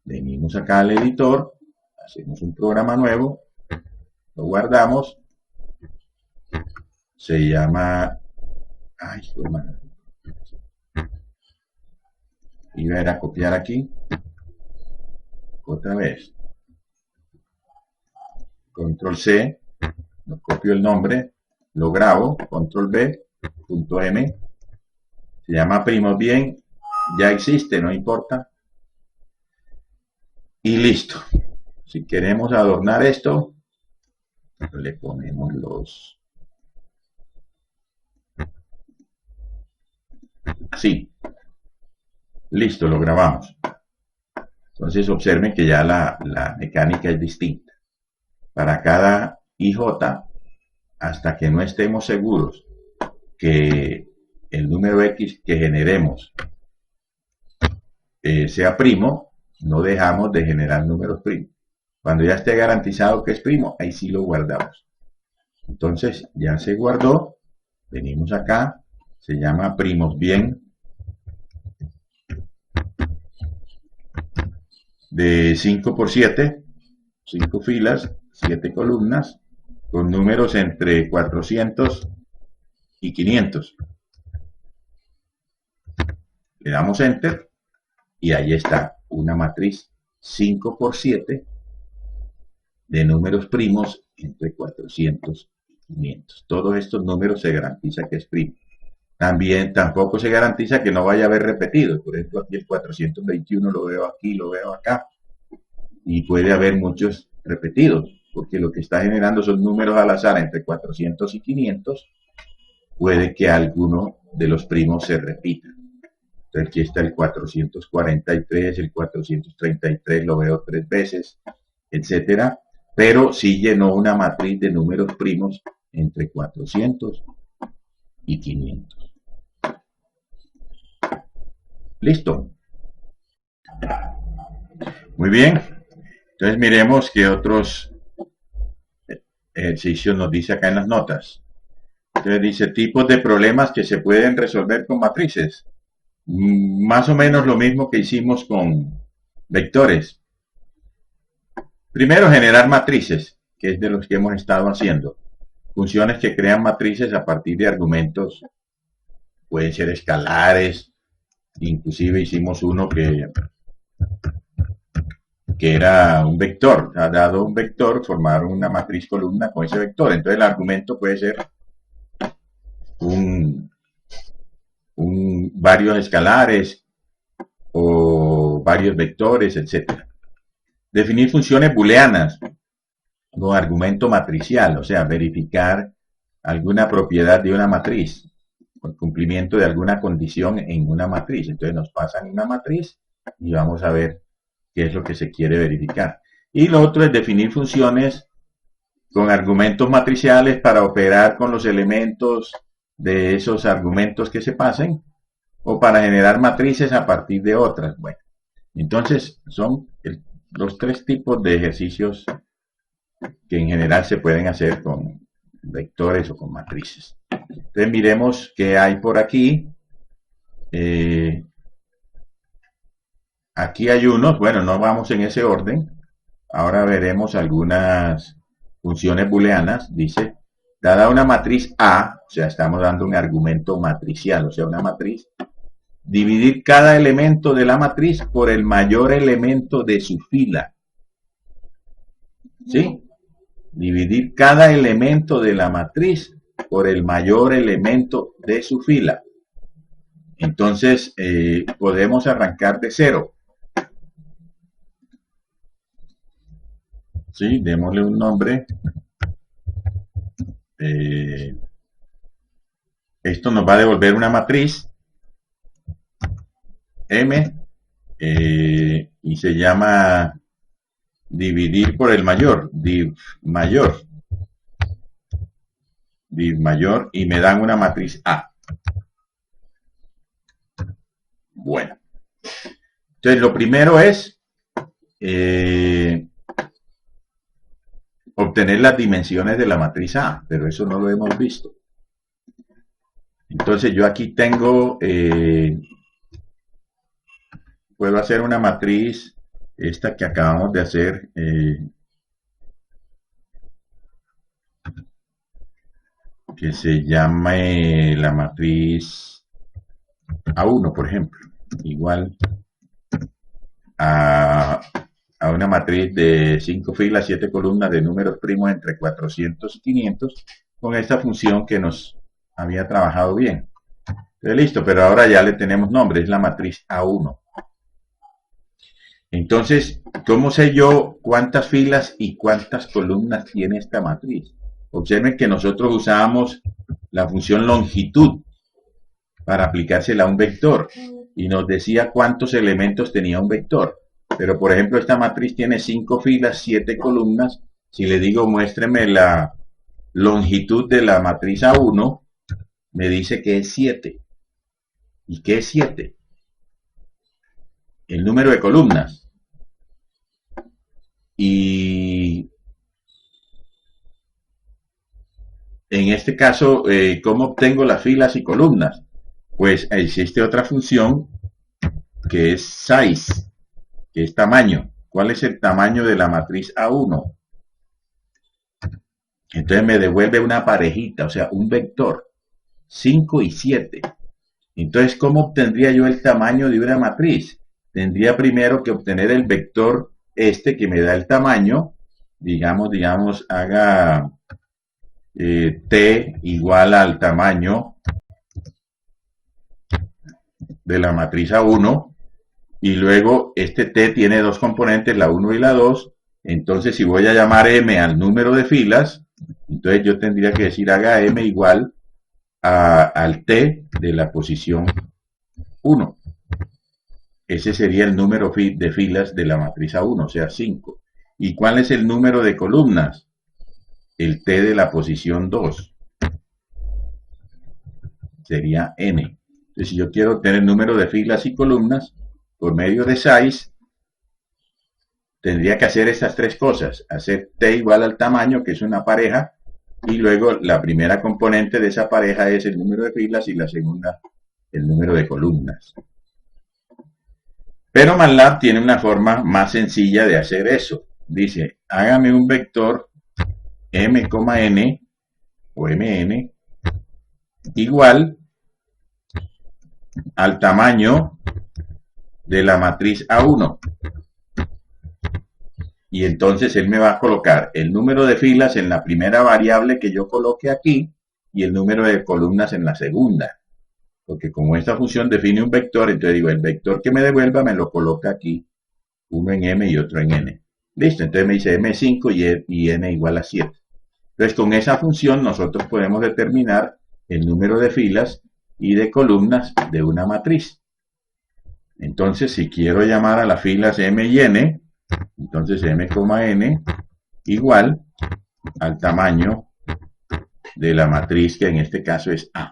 venimos acá al editor, hacemos un programa nuevo, lo guardamos, se llama, iba a ir a copiar aquí, otra vez, control C, lo copio el nombre, lo grabo, control B, punto M, se llama primos bien, ya existe, no importa, y listo. Si queremos adornar esto, le ponemos los así, listo, lo grabamos. Entonces observen que ya la mecánica es distinta. Para cada IJ, hasta que no estemos seguros que el número X que generemos sea primo, no dejamos de generar números primos. Cuando ya esté garantizado que es primo, ahí sí lo guardamos. Entonces ya se guardó, venimos acá, se llama primos bien, de 5 por 7, 5 filas, 7 columnas, con números entre 400 y 500. Le damos Enter y ahí está una matriz 5 por 7 de números primos entre 400 y 500. Todos estos números se garantiza que es primo. También tampoco se garantiza que no vaya a haber repetidos. Por ejemplo, aquí el 421 lo veo aquí, lo veo acá. Y puede haber muchos repetidos, porque lo que está generando son números al azar entre 400 y 500. Puede que alguno de los primos se repita. Entonces aquí está el 443, el 433 lo veo 3 veces, etcétera. Pero sí llenó una matriz de números primos entre 400 y 500. ¿Listo? Muy bien. Entonces miremos qué otros ejercicios nos dice acá en las notas. Entonces dice tipos de problemas que se pueden resolver con matrices. Más o menos lo mismo que hicimos con vectores. Primero, generar matrices, que es de los que hemos estado haciendo. Funciones que crean matrices a partir de argumentos, pueden ser escalares, inclusive hicimos uno que era un vector, ha dado un vector, formaron una matriz columna con ese vector. Entonces el argumento puede ser varios escalares o varios vectores, etc. Definir funciones booleanas con argumento matricial, o sea, verificar alguna propiedad de una matriz, el cumplimiento de alguna condición en una matriz. Entonces nos pasan una matriz y vamos a ver qué es lo que se quiere verificar. Y lo otro es definir funciones con argumentos matriciales para operar con los elementos de esos argumentos que se pasen o para generar matrices a partir de otras. Bueno, entonces son los 3 tipos de ejercicios que en general se pueden hacer con vectores o con matrices. Entonces miremos qué hay por aquí. Aquí hay unos, bueno, no vamos en ese orden. Ahora veremos algunas funciones booleanas. Dice, dada una matriz A, o sea, estamos dando un argumento matricial, o sea, una matriz, dividir cada elemento de la matriz por el mayor elemento de su fila. ¿Sí? Dividir cada elemento de la matriz por el mayor elemento de su fila. Entonces, podemos arrancar de 0. ¿Sí? Démosle un nombre. Esto nos va a devolver una matriz M y se llama dividir por el mayor, div mayor, y me dan una matriz A. Bueno, entonces lo primero es obtener las dimensiones de la matriz A, pero eso no lo hemos visto. Entonces yo aquí tengo, puedo hacer una matriz, esta que acabamos de hacer, que se llame la matriz A1, por ejemplo, igual a una matriz de 5 filas, 7 columnas de números primos entre 400 y 500, con esta función que nos había trabajado bien. Entonces, listo, pero ahora ya le tenemos nombre, es la matriz A1. Entonces, ¿cómo sé yo cuántas filas y cuántas columnas tiene esta matriz? Observen que nosotros usábamos la función longitud para aplicársela a un vector y nos decía cuántos elementos tenía un vector. Pero, por ejemplo, esta matriz tiene 5 filas, 7 columnas. Si le digo, muéstreme la longitud de la matriz A1, me dice que es 7. ¿Y qué es 7? El número de columnas. Y en este caso, ¿cómo obtengo las filas y columnas? Pues existe otra función que es size, que es tamaño. ¿Cuál es el tamaño de la matriz A1? Entonces me devuelve una parejita, o sea, un vector, 5 y 7. Entonces, ¿cómo obtendría yo el tamaño de una matriz? tendría primero que obtener el vector este que me da el tamaño, digamos, haga t igual al tamaño de la matriz A1, y luego este t tiene dos componentes, la 1 y la 2, entonces si voy a llamar m al número de filas, entonces yo tendría que decir haga m igual al t de la posición 1. Ese sería el número de filas de la matriz A1, o sea 5. ¿Y cuál es el número de columnas? El t de la posición 2. Sería n. Entonces, si yo quiero obtener el número de filas y columnas por medio de size, tendría que hacer estas tres cosas. Hacer t igual al tamaño, que es una pareja, y luego la primera componente de esa pareja es el número de filas y la segunda el número de columnas. Pero MATLAB tiene una forma más sencilla de hacer eso. Dice, hágame un vector m,n o mn igual al tamaño de la matriz A1. Y entonces él me va a colocar el número de filas en la primera variable que yo coloque aquí y el número de columnas en la segunda. Porque como esta función define un vector, entonces digo, el vector que me devuelva me lo coloca aquí, uno en m y otro en n. Listo, entonces me dice m5 y n igual a 7. Entonces con esa función nosotros podemos determinar el número de filas y de columnas de una matriz. Entonces si quiero llamar a las filas m y n, entonces m,n igual al tamaño de la matriz que en este caso es A.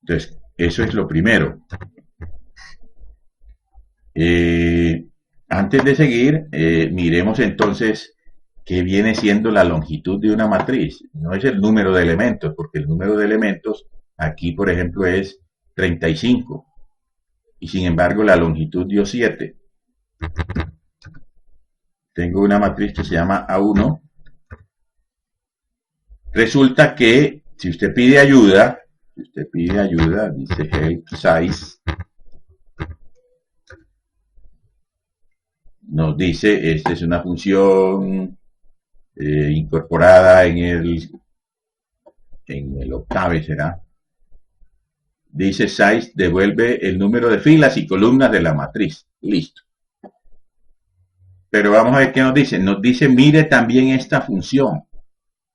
Entonces, eso es lo primero. Antes de seguir, miremos entonces qué viene siendo la longitud de una matriz. No es el número de elementos, porque el número de elementos aquí, por ejemplo, es 35. Y sin embargo, la longitud dio 7. Tengo una matriz que se llama A1. Resulta que si usted pide ayuda, dice help size, nos dice, esta es una función incorporada en el octave, será. Dice size devuelve el número de filas y columnas de la matriz. Listo. Pero vamos a ver qué nos dice. Nos dice, mire también esta función,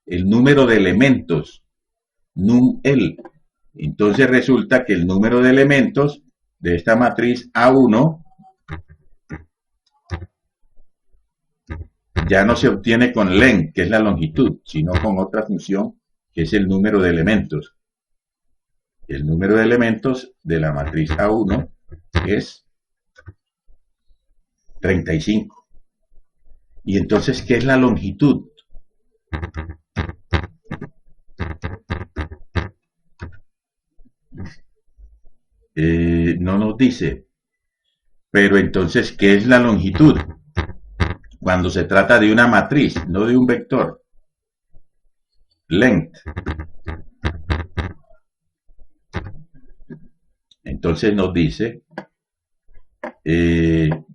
el número de elementos, num_l. Entonces resulta que el número de elementos de esta matriz A1 ya no se obtiene con len, que es la longitud, sino con otra función, que es el número de elementos. El número de elementos de la matriz A1 es 35. Y entonces, ¿qué es la longitud? No nos dice. Pero entonces, ¿qué es la longitud? Cuando se trata de una matriz, no de un vector. Length. Entonces nos dice,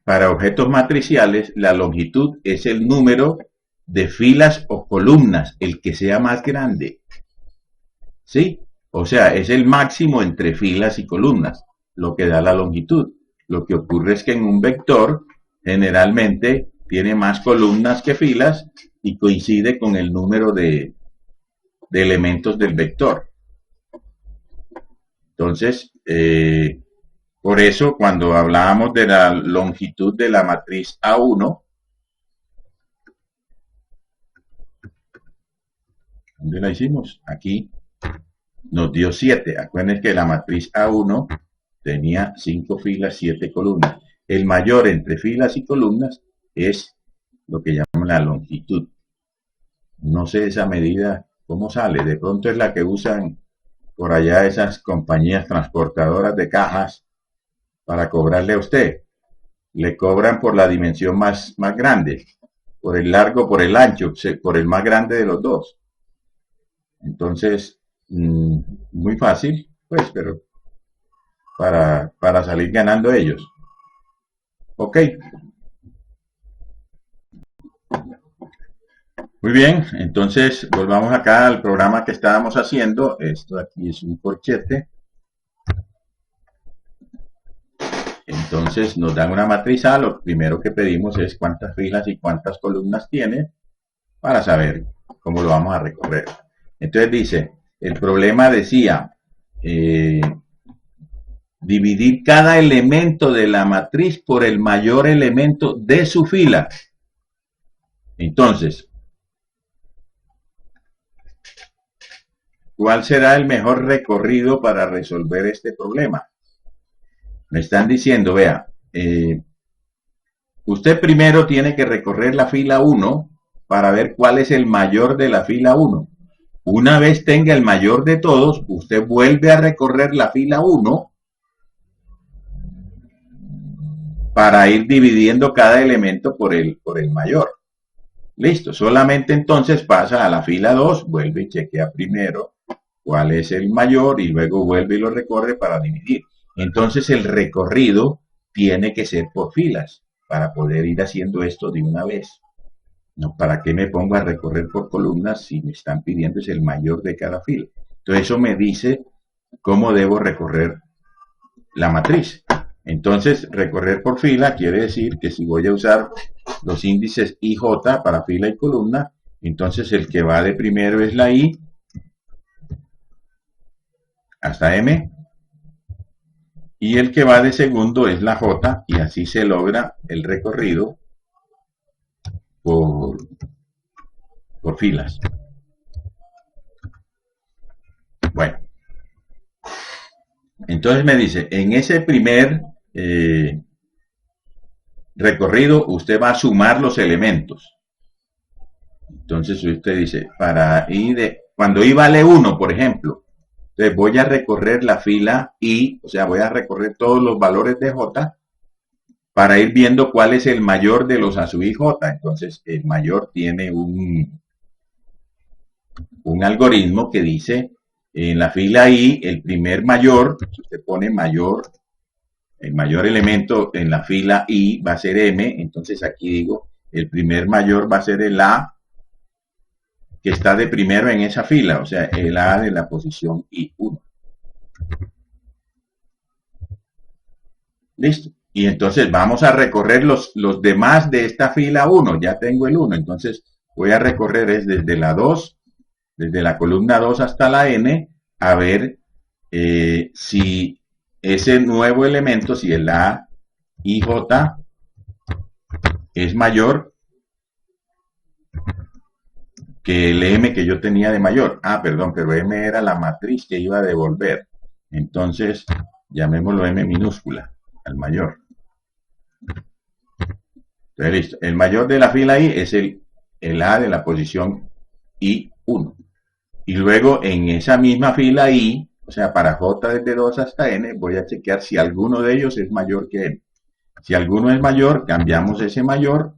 para objetos matriciales, la longitud es el número de filas o columnas, el que sea más grande. ¿Sí? O sea, es el máximo entre filas y columnas, lo que da la longitud. Lo que ocurre es que en un vector, generalmente, tiene más columnas que filas y coincide con el número de elementos del vector. Entonces, por eso cuando hablábamos de la longitud de la matriz A1, ¿dónde la hicimos? Aquí nos dio 7. Acuérdense que la matriz A1 tenía 5 filas, 7 columnas. El mayor entre filas y columnas es lo que llaman la longitud. No sé esa medida cómo sale. De pronto es la que usan por allá esas compañías transportadoras de cajas para cobrarle a usted. Le cobran por la dimensión más grande, por el largo, por el ancho, por el más grande de los dos. Entonces, muy fácil, pues, pero para salir ganando ellos. Ok. Muy bien, entonces volvamos acá al programa que estábamos haciendo. Esto aquí es un corchete. Entonces nos dan una matriz A. Lo primero que pedimos es cuántas filas y cuántas columnas tiene para saber cómo lo vamos a recorrer. Entonces dice, el problema decía, dividir cada elemento de la matriz por el mayor elemento de su fila. Entonces, ¿cuál será el mejor recorrido para resolver este problema? Me están diciendo, vea, usted primero tiene que recorrer la fila 1 para ver cuál es el mayor de la fila 1. Una vez tenga el mayor de todos, usted vuelve a recorrer la fila 1 para ir dividiendo cada elemento por el mayor. Listo, solamente entonces pasa a la fila 2, vuelve y chequea primero cuál es el mayor y luego vuelve y lo recorre para dividir. Entonces el recorrido tiene que ser por filas para poder ir haciendo esto de una vez. No, ¿para qué me pongo a recorrer por columnas si me están pidiendo es el mayor de cada fila? Entonces eso me dice cómo debo recorrer la matriz. Entonces, recorrer por fila quiere decir que si voy a usar los índices I, J para fila y columna, entonces el que va de primero es la I hasta M y el que va de segundo es la J y así se logra el recorrido por filas. Bueno, entonces me dice, en ese primer recorrido usted va a sumar los elementos. Entonces usted dice, para I cuando I vale 1, por ejemplo, entonces voy a recorrer la fila I, o sea, voy a recorrer todos los valores de J para ir viendo cuál es el mayor de los a su IJ. Entonces el mayor tiene un algoritmo que dice, en la fila I, el primer mayor, si usted pone mayor, el mayor elemento en la fila I va a ser M, entonces aquí digo, el primer mayor va a ser el A, que está de primero en esa fila, o sea, el A de la posición I1. Listo. Y entonces vamos a recorrer los demás de esta fila 1, ya tengo el 1, entonces voy a recorrer desde la 2, desde la columna 2 hasta la N, a ver si ese nuevo elemento, si el A, I, J es mayor que el M que yo tenía de mayor. Ah, perdón, pero M era la matriz que iba a devolver. Entonces, llamémoslo M minúscula, al mayor. Entonces, listo. El mayor de la fila I es el A de la posición I1. Y luego en esa misma fila I, o sea, para J desde 2 hasta N, voy a chequear si alguno de ellos es mayor que N. Si alguno es mayor, cambiamos ese mayor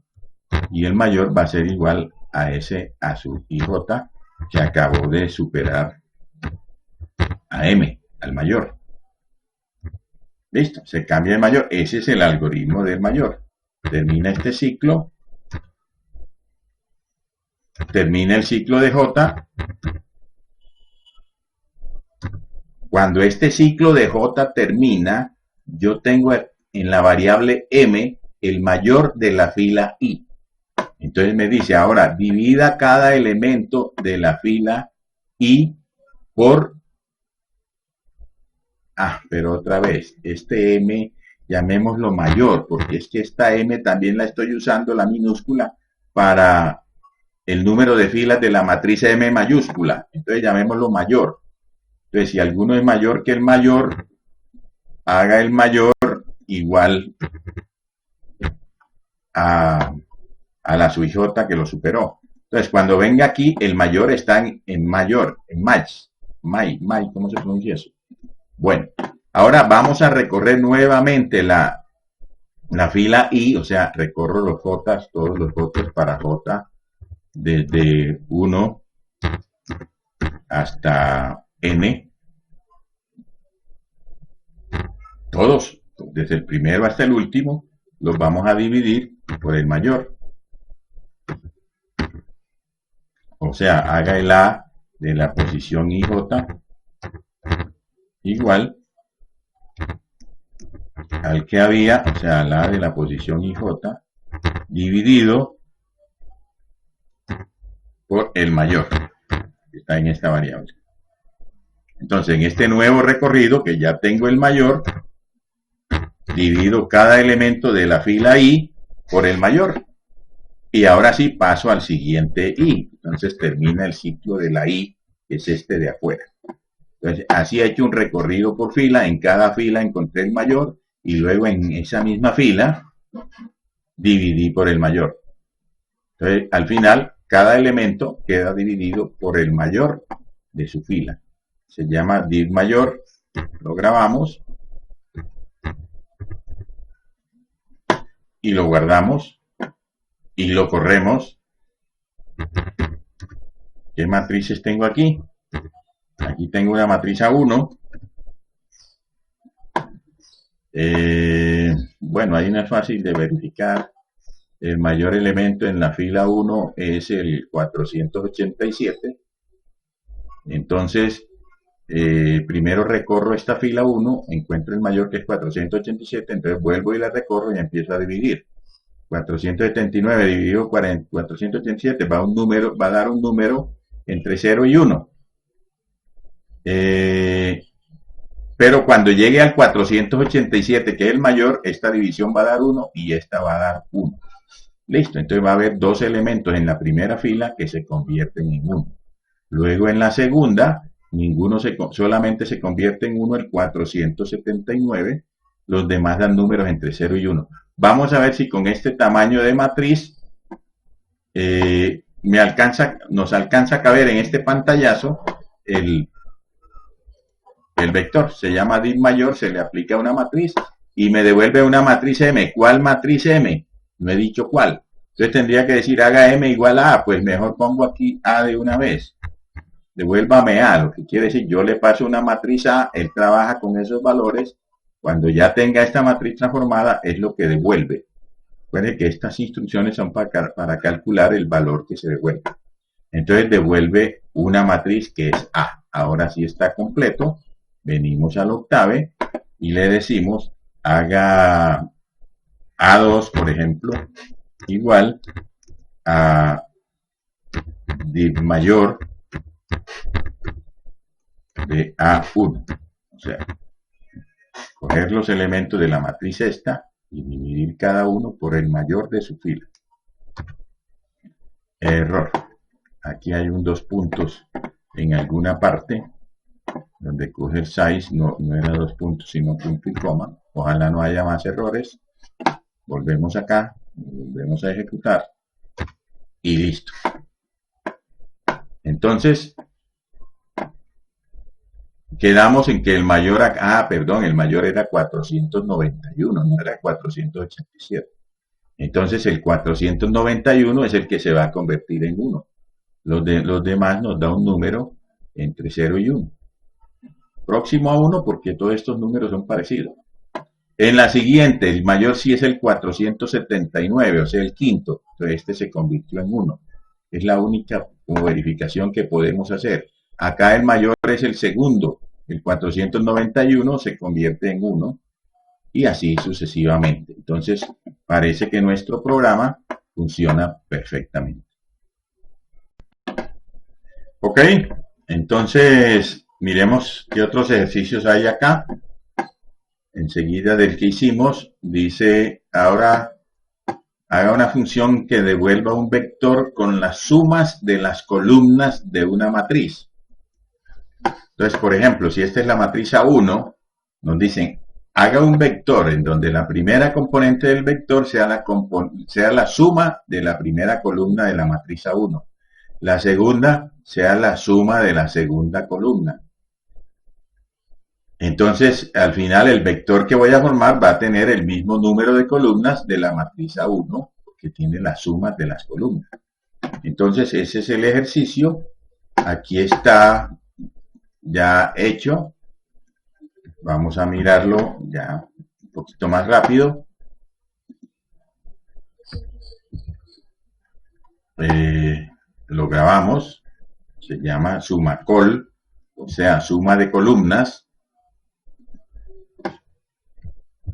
y el mayor va a ser igual a ese a su IJ que acabó de superar a M, al mayor. Listo, se cambia el mayor. Ese es el algoritmo del mayor. Termina este ciclo. Termina el ciclo de J. Cuando este ciclo de J termina, yo tengo en la variable M el mayor de la fila I. Entonces me dice, ahora divida cada elemento de la fila I por... Ah, pero otra vez, este M llamémoslo mayor, porque es que esta M también la estoy usando, la minúscula, para el número de filas de la matriz M mayúscula. Entonces llamémoslo mayor. Entonces, si alguno es mayor que el mayor, haga el mayor igual a la su IJ que lo superó. Entonces, cuando venga aquí, el mayor está en mayor, en más. ¿Cómo se pronuncia eso? Bueno, ahora vamos a recorrer nuevamente la fila I, o sea, recorro los J, todos los J para J, desde 1 hasta N. todos, desde el primero hasta el último, los vamos a dividir por el mayor. O sea, haga el A de la posición IJ igual al que había, o sea, al A de la posición IJ dividido por el mayor, que está en esta variable. Entonces, en este nuevo recorrido, que ya tengo el mayor, divido cada elemento de la fila I por el mayor. Y ahora sí paso al siguiente I. Entonces termina el ciclo de la I, que es este de afuera. Entonces, así he hecho un recorrido por fila. En cada fila encontré el mayor y luego en esa misma fila dividí por el mayor. Entonces, al final, cada elemento queda dividido por el mayor de su fila. Se llama div mayor. Lo grabamos y lo guardamos y lo corremos. ¿Qué matrices tengo aquí? Aquí tengo una matriz A1. Bueno, ahí no es fácil de verificar. El mayor elemento en la fila 1 es el 487. Entonces, primero recorro esta fila 1, encuentro el mayor que es 487, entonces vuelvo y la recorro y empiezo a dividir. 479 dividido 487 va a dar un número entre 0 y 1. Pero cuando llegue al 487, que es el mayor, esta división va a dar 1 y esta va a dar 1. Listo, entonces va a haber dos elementos en la primera fila que se convierten en 1. Luego en la segunda, solamente se convierte en 1 el 479. Los demás dan números entre 0 y 1. Vamos a ver si con este tamaño de matriz nos alcanza a caber en este pantallazo el vector. Se llama div mayor, se le aplica una matriz y me devuelve una matriz M. ¿Cuál matriz M? No he dicho cuál. Entonces tendría que decir haga M igual a A. Pues mejor pongo aquí A de una vez. Devuélvame A, lo que quiere decir yo le paso una matriz A, él trabaja con esos valores. Cuando ya tenga esta matriz transformada es lo que devuelve. Recuerden que estas instrucciones son para calcular el valor que se devuelve. Entonces devuelve una matriz que es A. Ahora sí está completo. Venimos al octave y le decimos haga A2, por ejemplo, igual a div mayor de A1. O sea, coger los elementos de la matriz esta y dividir cada uno por el mayor de su fila. Error. Aquí hay un 2 puntos en alguna parte donde coge el size, no era 2 puntos sino punto y coma. Ojalá no haya más errores. Volvemos acá, volvemos a ejecutar y listo. Entonces quedamos en que el mayor, el mayor era 491, no era 487. Entonces el 491 es el que se va a convertir en 1. Los demás nos da un número entre 0 y 1. Próximo a 1 porque todos estos números son parecidos. En la siguiente, el mayor sí es el 479, o sea, el quinto. Entonces este se convirtió en 1. Es la única verificación que podemos hacer. Acá el mayor es el segundo. El 491 se convierte en 1 y así sucesivamente. Entonces, parece que nuestro programa funciona perfectamente. Ok, entonces miremos qué otros ejercicios hay acá. Enseguida del que hicimos, dice ahora haga una función que devuelva un vector con las sumas de las columnas de una matriz. Entonces, por ejemplo, si esta es la matriz A1, nos dicen, haga un vector en donde la primera componente del vector sea la suma de la primera columna de la matriz A1. La segunda sea la suma de la segunda columna. Entonces, al final, el vector que voy a formar va a tener el mismo número de columnas de la matriz A1, porque tiene la suma de las columnas. Entonces, ese es el ejercicio. Aquí está ya hecho. Vamos a mirarlo ya poquito más rápido. Lo grabamos, se llama SumaCol, o sea, suma de columnas,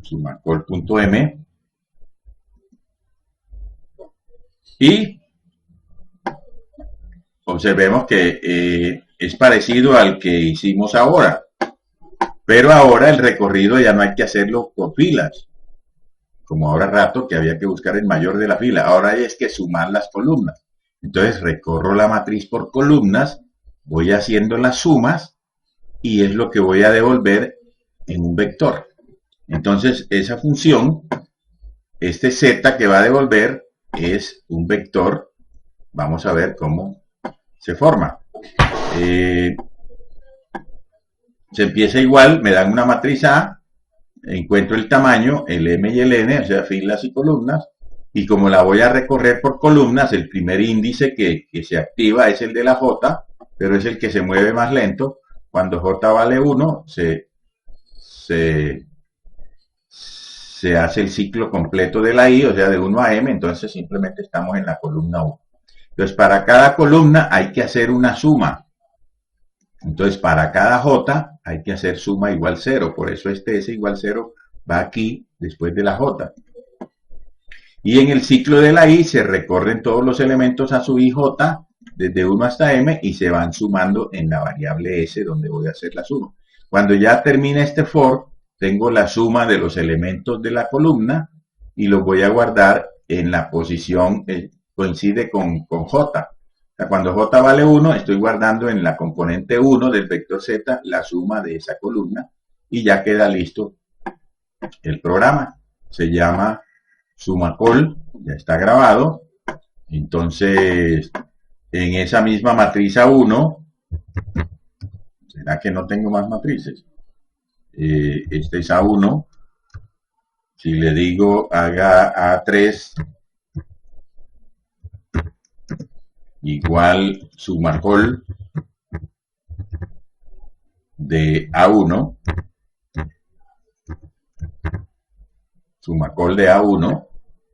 sumacol.m, y observemos que es parecido al que hicimos ahora, pero ahora el recorrido ya no hay que hacerlo por filas, como ahora rato que había que buscar el mayor de la fila, ahora es que sumar las columnas. Entonces recorro la matriz por columnas, voy haciendo las sumas y es lo que voy a devolver en un vector. Entonces esa función, este z que va a devolver es un vector. Vamos a ver cómo se forma. Se empieza igual, me dan una matriz A, encuentro el tamaño, el M y el N, o sea, filas y columnas, y como la voy a recorrer por columnas, el primer índice que se activa es el de la J, pero es el que se mueve más lento. Cuando J vale 1, se hace el ciclo completo de la I, o sea, de 1 a M, entonces simplemente estamos en la columna 1. Entonces, para cada columna hay que hacer una suma. Entonces, para cada J hay que hacer suma igual 0. Por eso este S igual 0 va aquí después de la J. Y en el ciclo de la I se recorren todos los elementos a su IJ desde 1 hasta M y se van sumando en la variable S donde voy a hacer la suma. Cuando ya termine este for, tengo la suma de los elementos de la columna y los voy a guardar en la posición coincide con J. O sea, cuando J vale 1, estoy guardando en la componente 1 del vector Z la suma de esa columna y ya queda listo el programa. Se llama SumaCol, ya está grabado. Entonces, en esa misma matriz A1, ¿será que no tengo más matrices? Este es A1. Si le digo haga A3 igual SumaCol de A1, SumaCol de A1,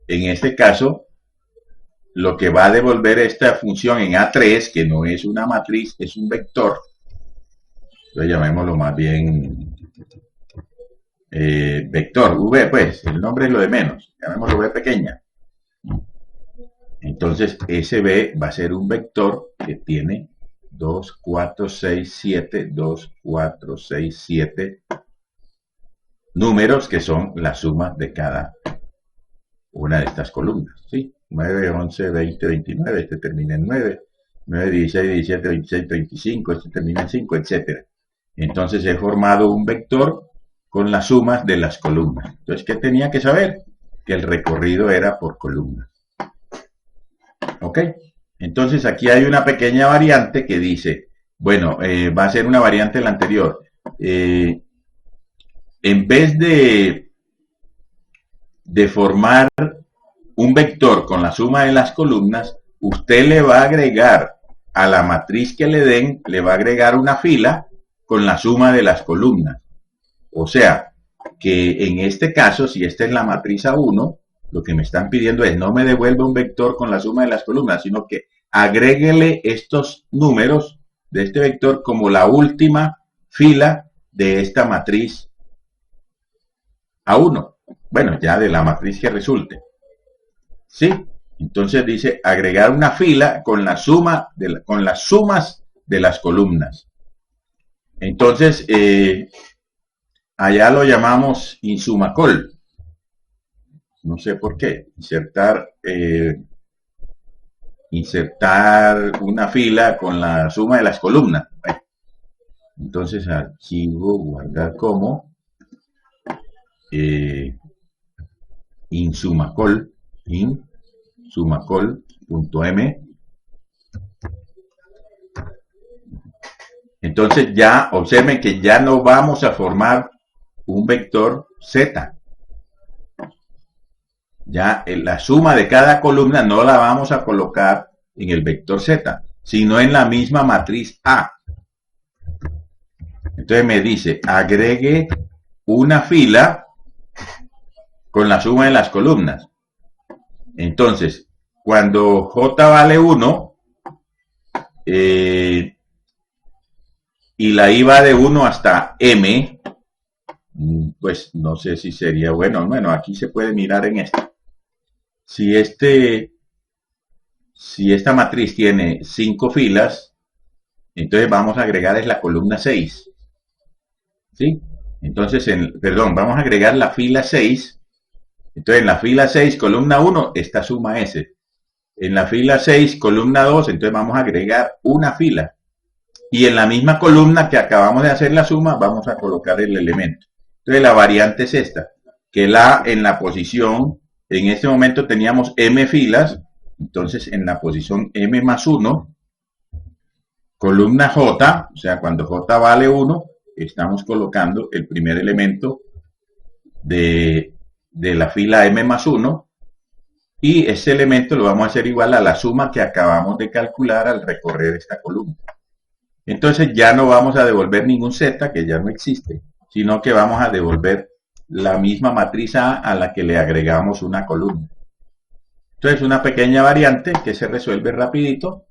en este caso, lo que va a devolver esta función en A3, que no es una matriz, es un vector. Entonces llamémoslo más bien vector, V, pues, el nombre es lo de menos, llamémoslo V pequeña. Entonces, ese B va a ser un vector que tiene 2, 4, 6, 7, 2, 4, 6, 7 números que son la suma de cada una de estas columnas, ¿sí? 9, 11, 20, 29, este termina en 9, 9, 16, 17, 26, 25, este termina en 5, etc. Entonces he formado un vector con las sumas de las columnas. Entonces, ¿qué tenía que saber? Que el recorrido era por columnas. ¿Ok? Entonces aquí hay una pequeña variante que dice, bueno, va a ser una variante de la anterior. En vez de formar un vector con la suma de las columnas, usted le va a agregar a la matriz que le den, le va a agregar una fila con la suma de las columnas. O sea, que en este caso, si esta es la matriz A1, lo que me están pidiendo es no me devuelva un vector con la suma de las columnas, sino que agréguele estos números de este vector como la última fila de esta matriz A1. Bueno, ya de la matriz que resulte. ¿Sí? Entonces dice agregar una fila con la suma con las sumas de las columnas. Entonces, allá lo llamamos InSumaCol. No sé por qué. Insertar una fila con la suma de las columnas. Bueno, entonces archivo, guardar como InSumaCol, InSumaCol.m. Entonces ya observen que ya no vamos a formar un vector Z. Ya la suma de cada columna no la vamos a colocar en el vector Z, sino en la misma matriz A. Entonces me dice, agregue una fila con la suma de las columnas. Entonces, cuando J vale 1, y la I va de 1 hasta M, pues no sé si sería bueno. Bueno, aquí se puede mirar en esto. Si esta matriz tiene 5 filas, entonces vamos a agregar es la columna 6. ¿Sí? Entonces, perdón, vamos a agregar la fila 6. Entonces, en la fila 6, columna 1, esta suma S. En la fila 6, columna 2, entonces vamos a agregar una fila. Y en la misma columna que acabamos de hacer la suma, vamos a colocar el elemento. Entonces, la variante es esta, que en la posición, en este momento teníamos M filas, entonces en la posición M más 1, columna J, o sea, cuando J vale 1, estamos colocando el primer elemento de la fila M más 1, y ese elemento lo vamos a hacer igual a la suma que acabamos de calcular al recorrer esta columna. Entonces ya no vamos a devolver ningún Z, que ya no existe, sino que vamos a devolver la misma matriz A la que le agregamos una columna. Entonces una pequeña variante que se resuelve rapidito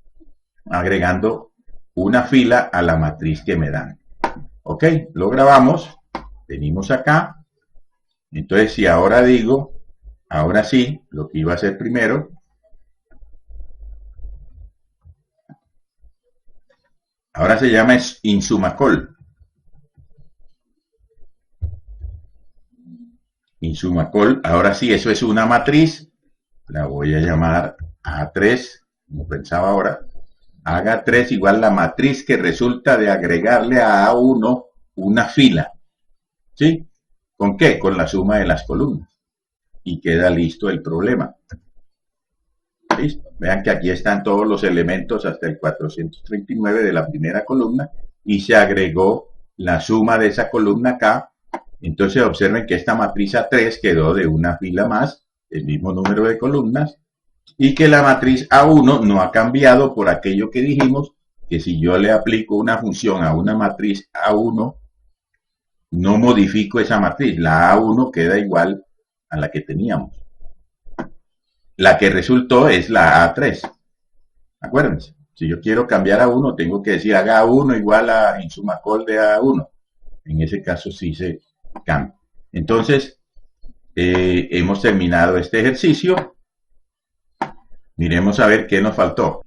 agregando una fila a la matriz que me dan. Ok, lo grabamos, venimos acá. Entonces si ahora digo, ahora sí, lo que iba a hacer primero, ahora se llama InsumaCol. InsumaCol, ahora sí, eso es una matriz, la voy a llamar A3, como pensaba ahora, haga 3 igual la matriz que resulta de agregarle a A1 una fila. ¿Sí? ¿Con qué? Con la suma de las columnas. Y queda listo el problema. ¿Listo? Vean que aquí están todos los elementos hasta el 439 de la primera columna y se agregó la suma de esa columna acá. Entonces observen que esta matriz A3 quedó de una fila más, el mismo número de columnas, y que la matriz A1 no ha cambiado por aquello que dijimos, que si yo le aplico una función a una matriz A1, no modifico esa matriz, la A1 queda igual a la que teníamos. La que resultó es la A3. Acuérdense, si yo quiero cambiar a 1, tengo que decir haga A1 igual a InsumaCol de A1. En ese caso sí se cambia. Entonces, hemos terminado este ejercicio. Miremos a ver qué nos faltó.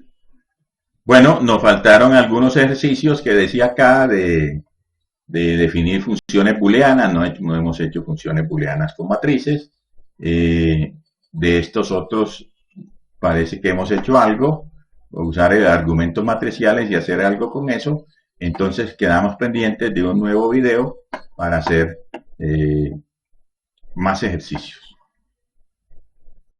Bueno, nos faltaron algunos ejercicios que decía acá de definir funciones booleanas. No hemos hecho funciones booleanas con matrices. De estos otros parece que hemos hecho algo, usar argumentos matriciales y hacer algo con eso. Entonces quedamos pendientes de un nuevo video para hacer más ejercicios.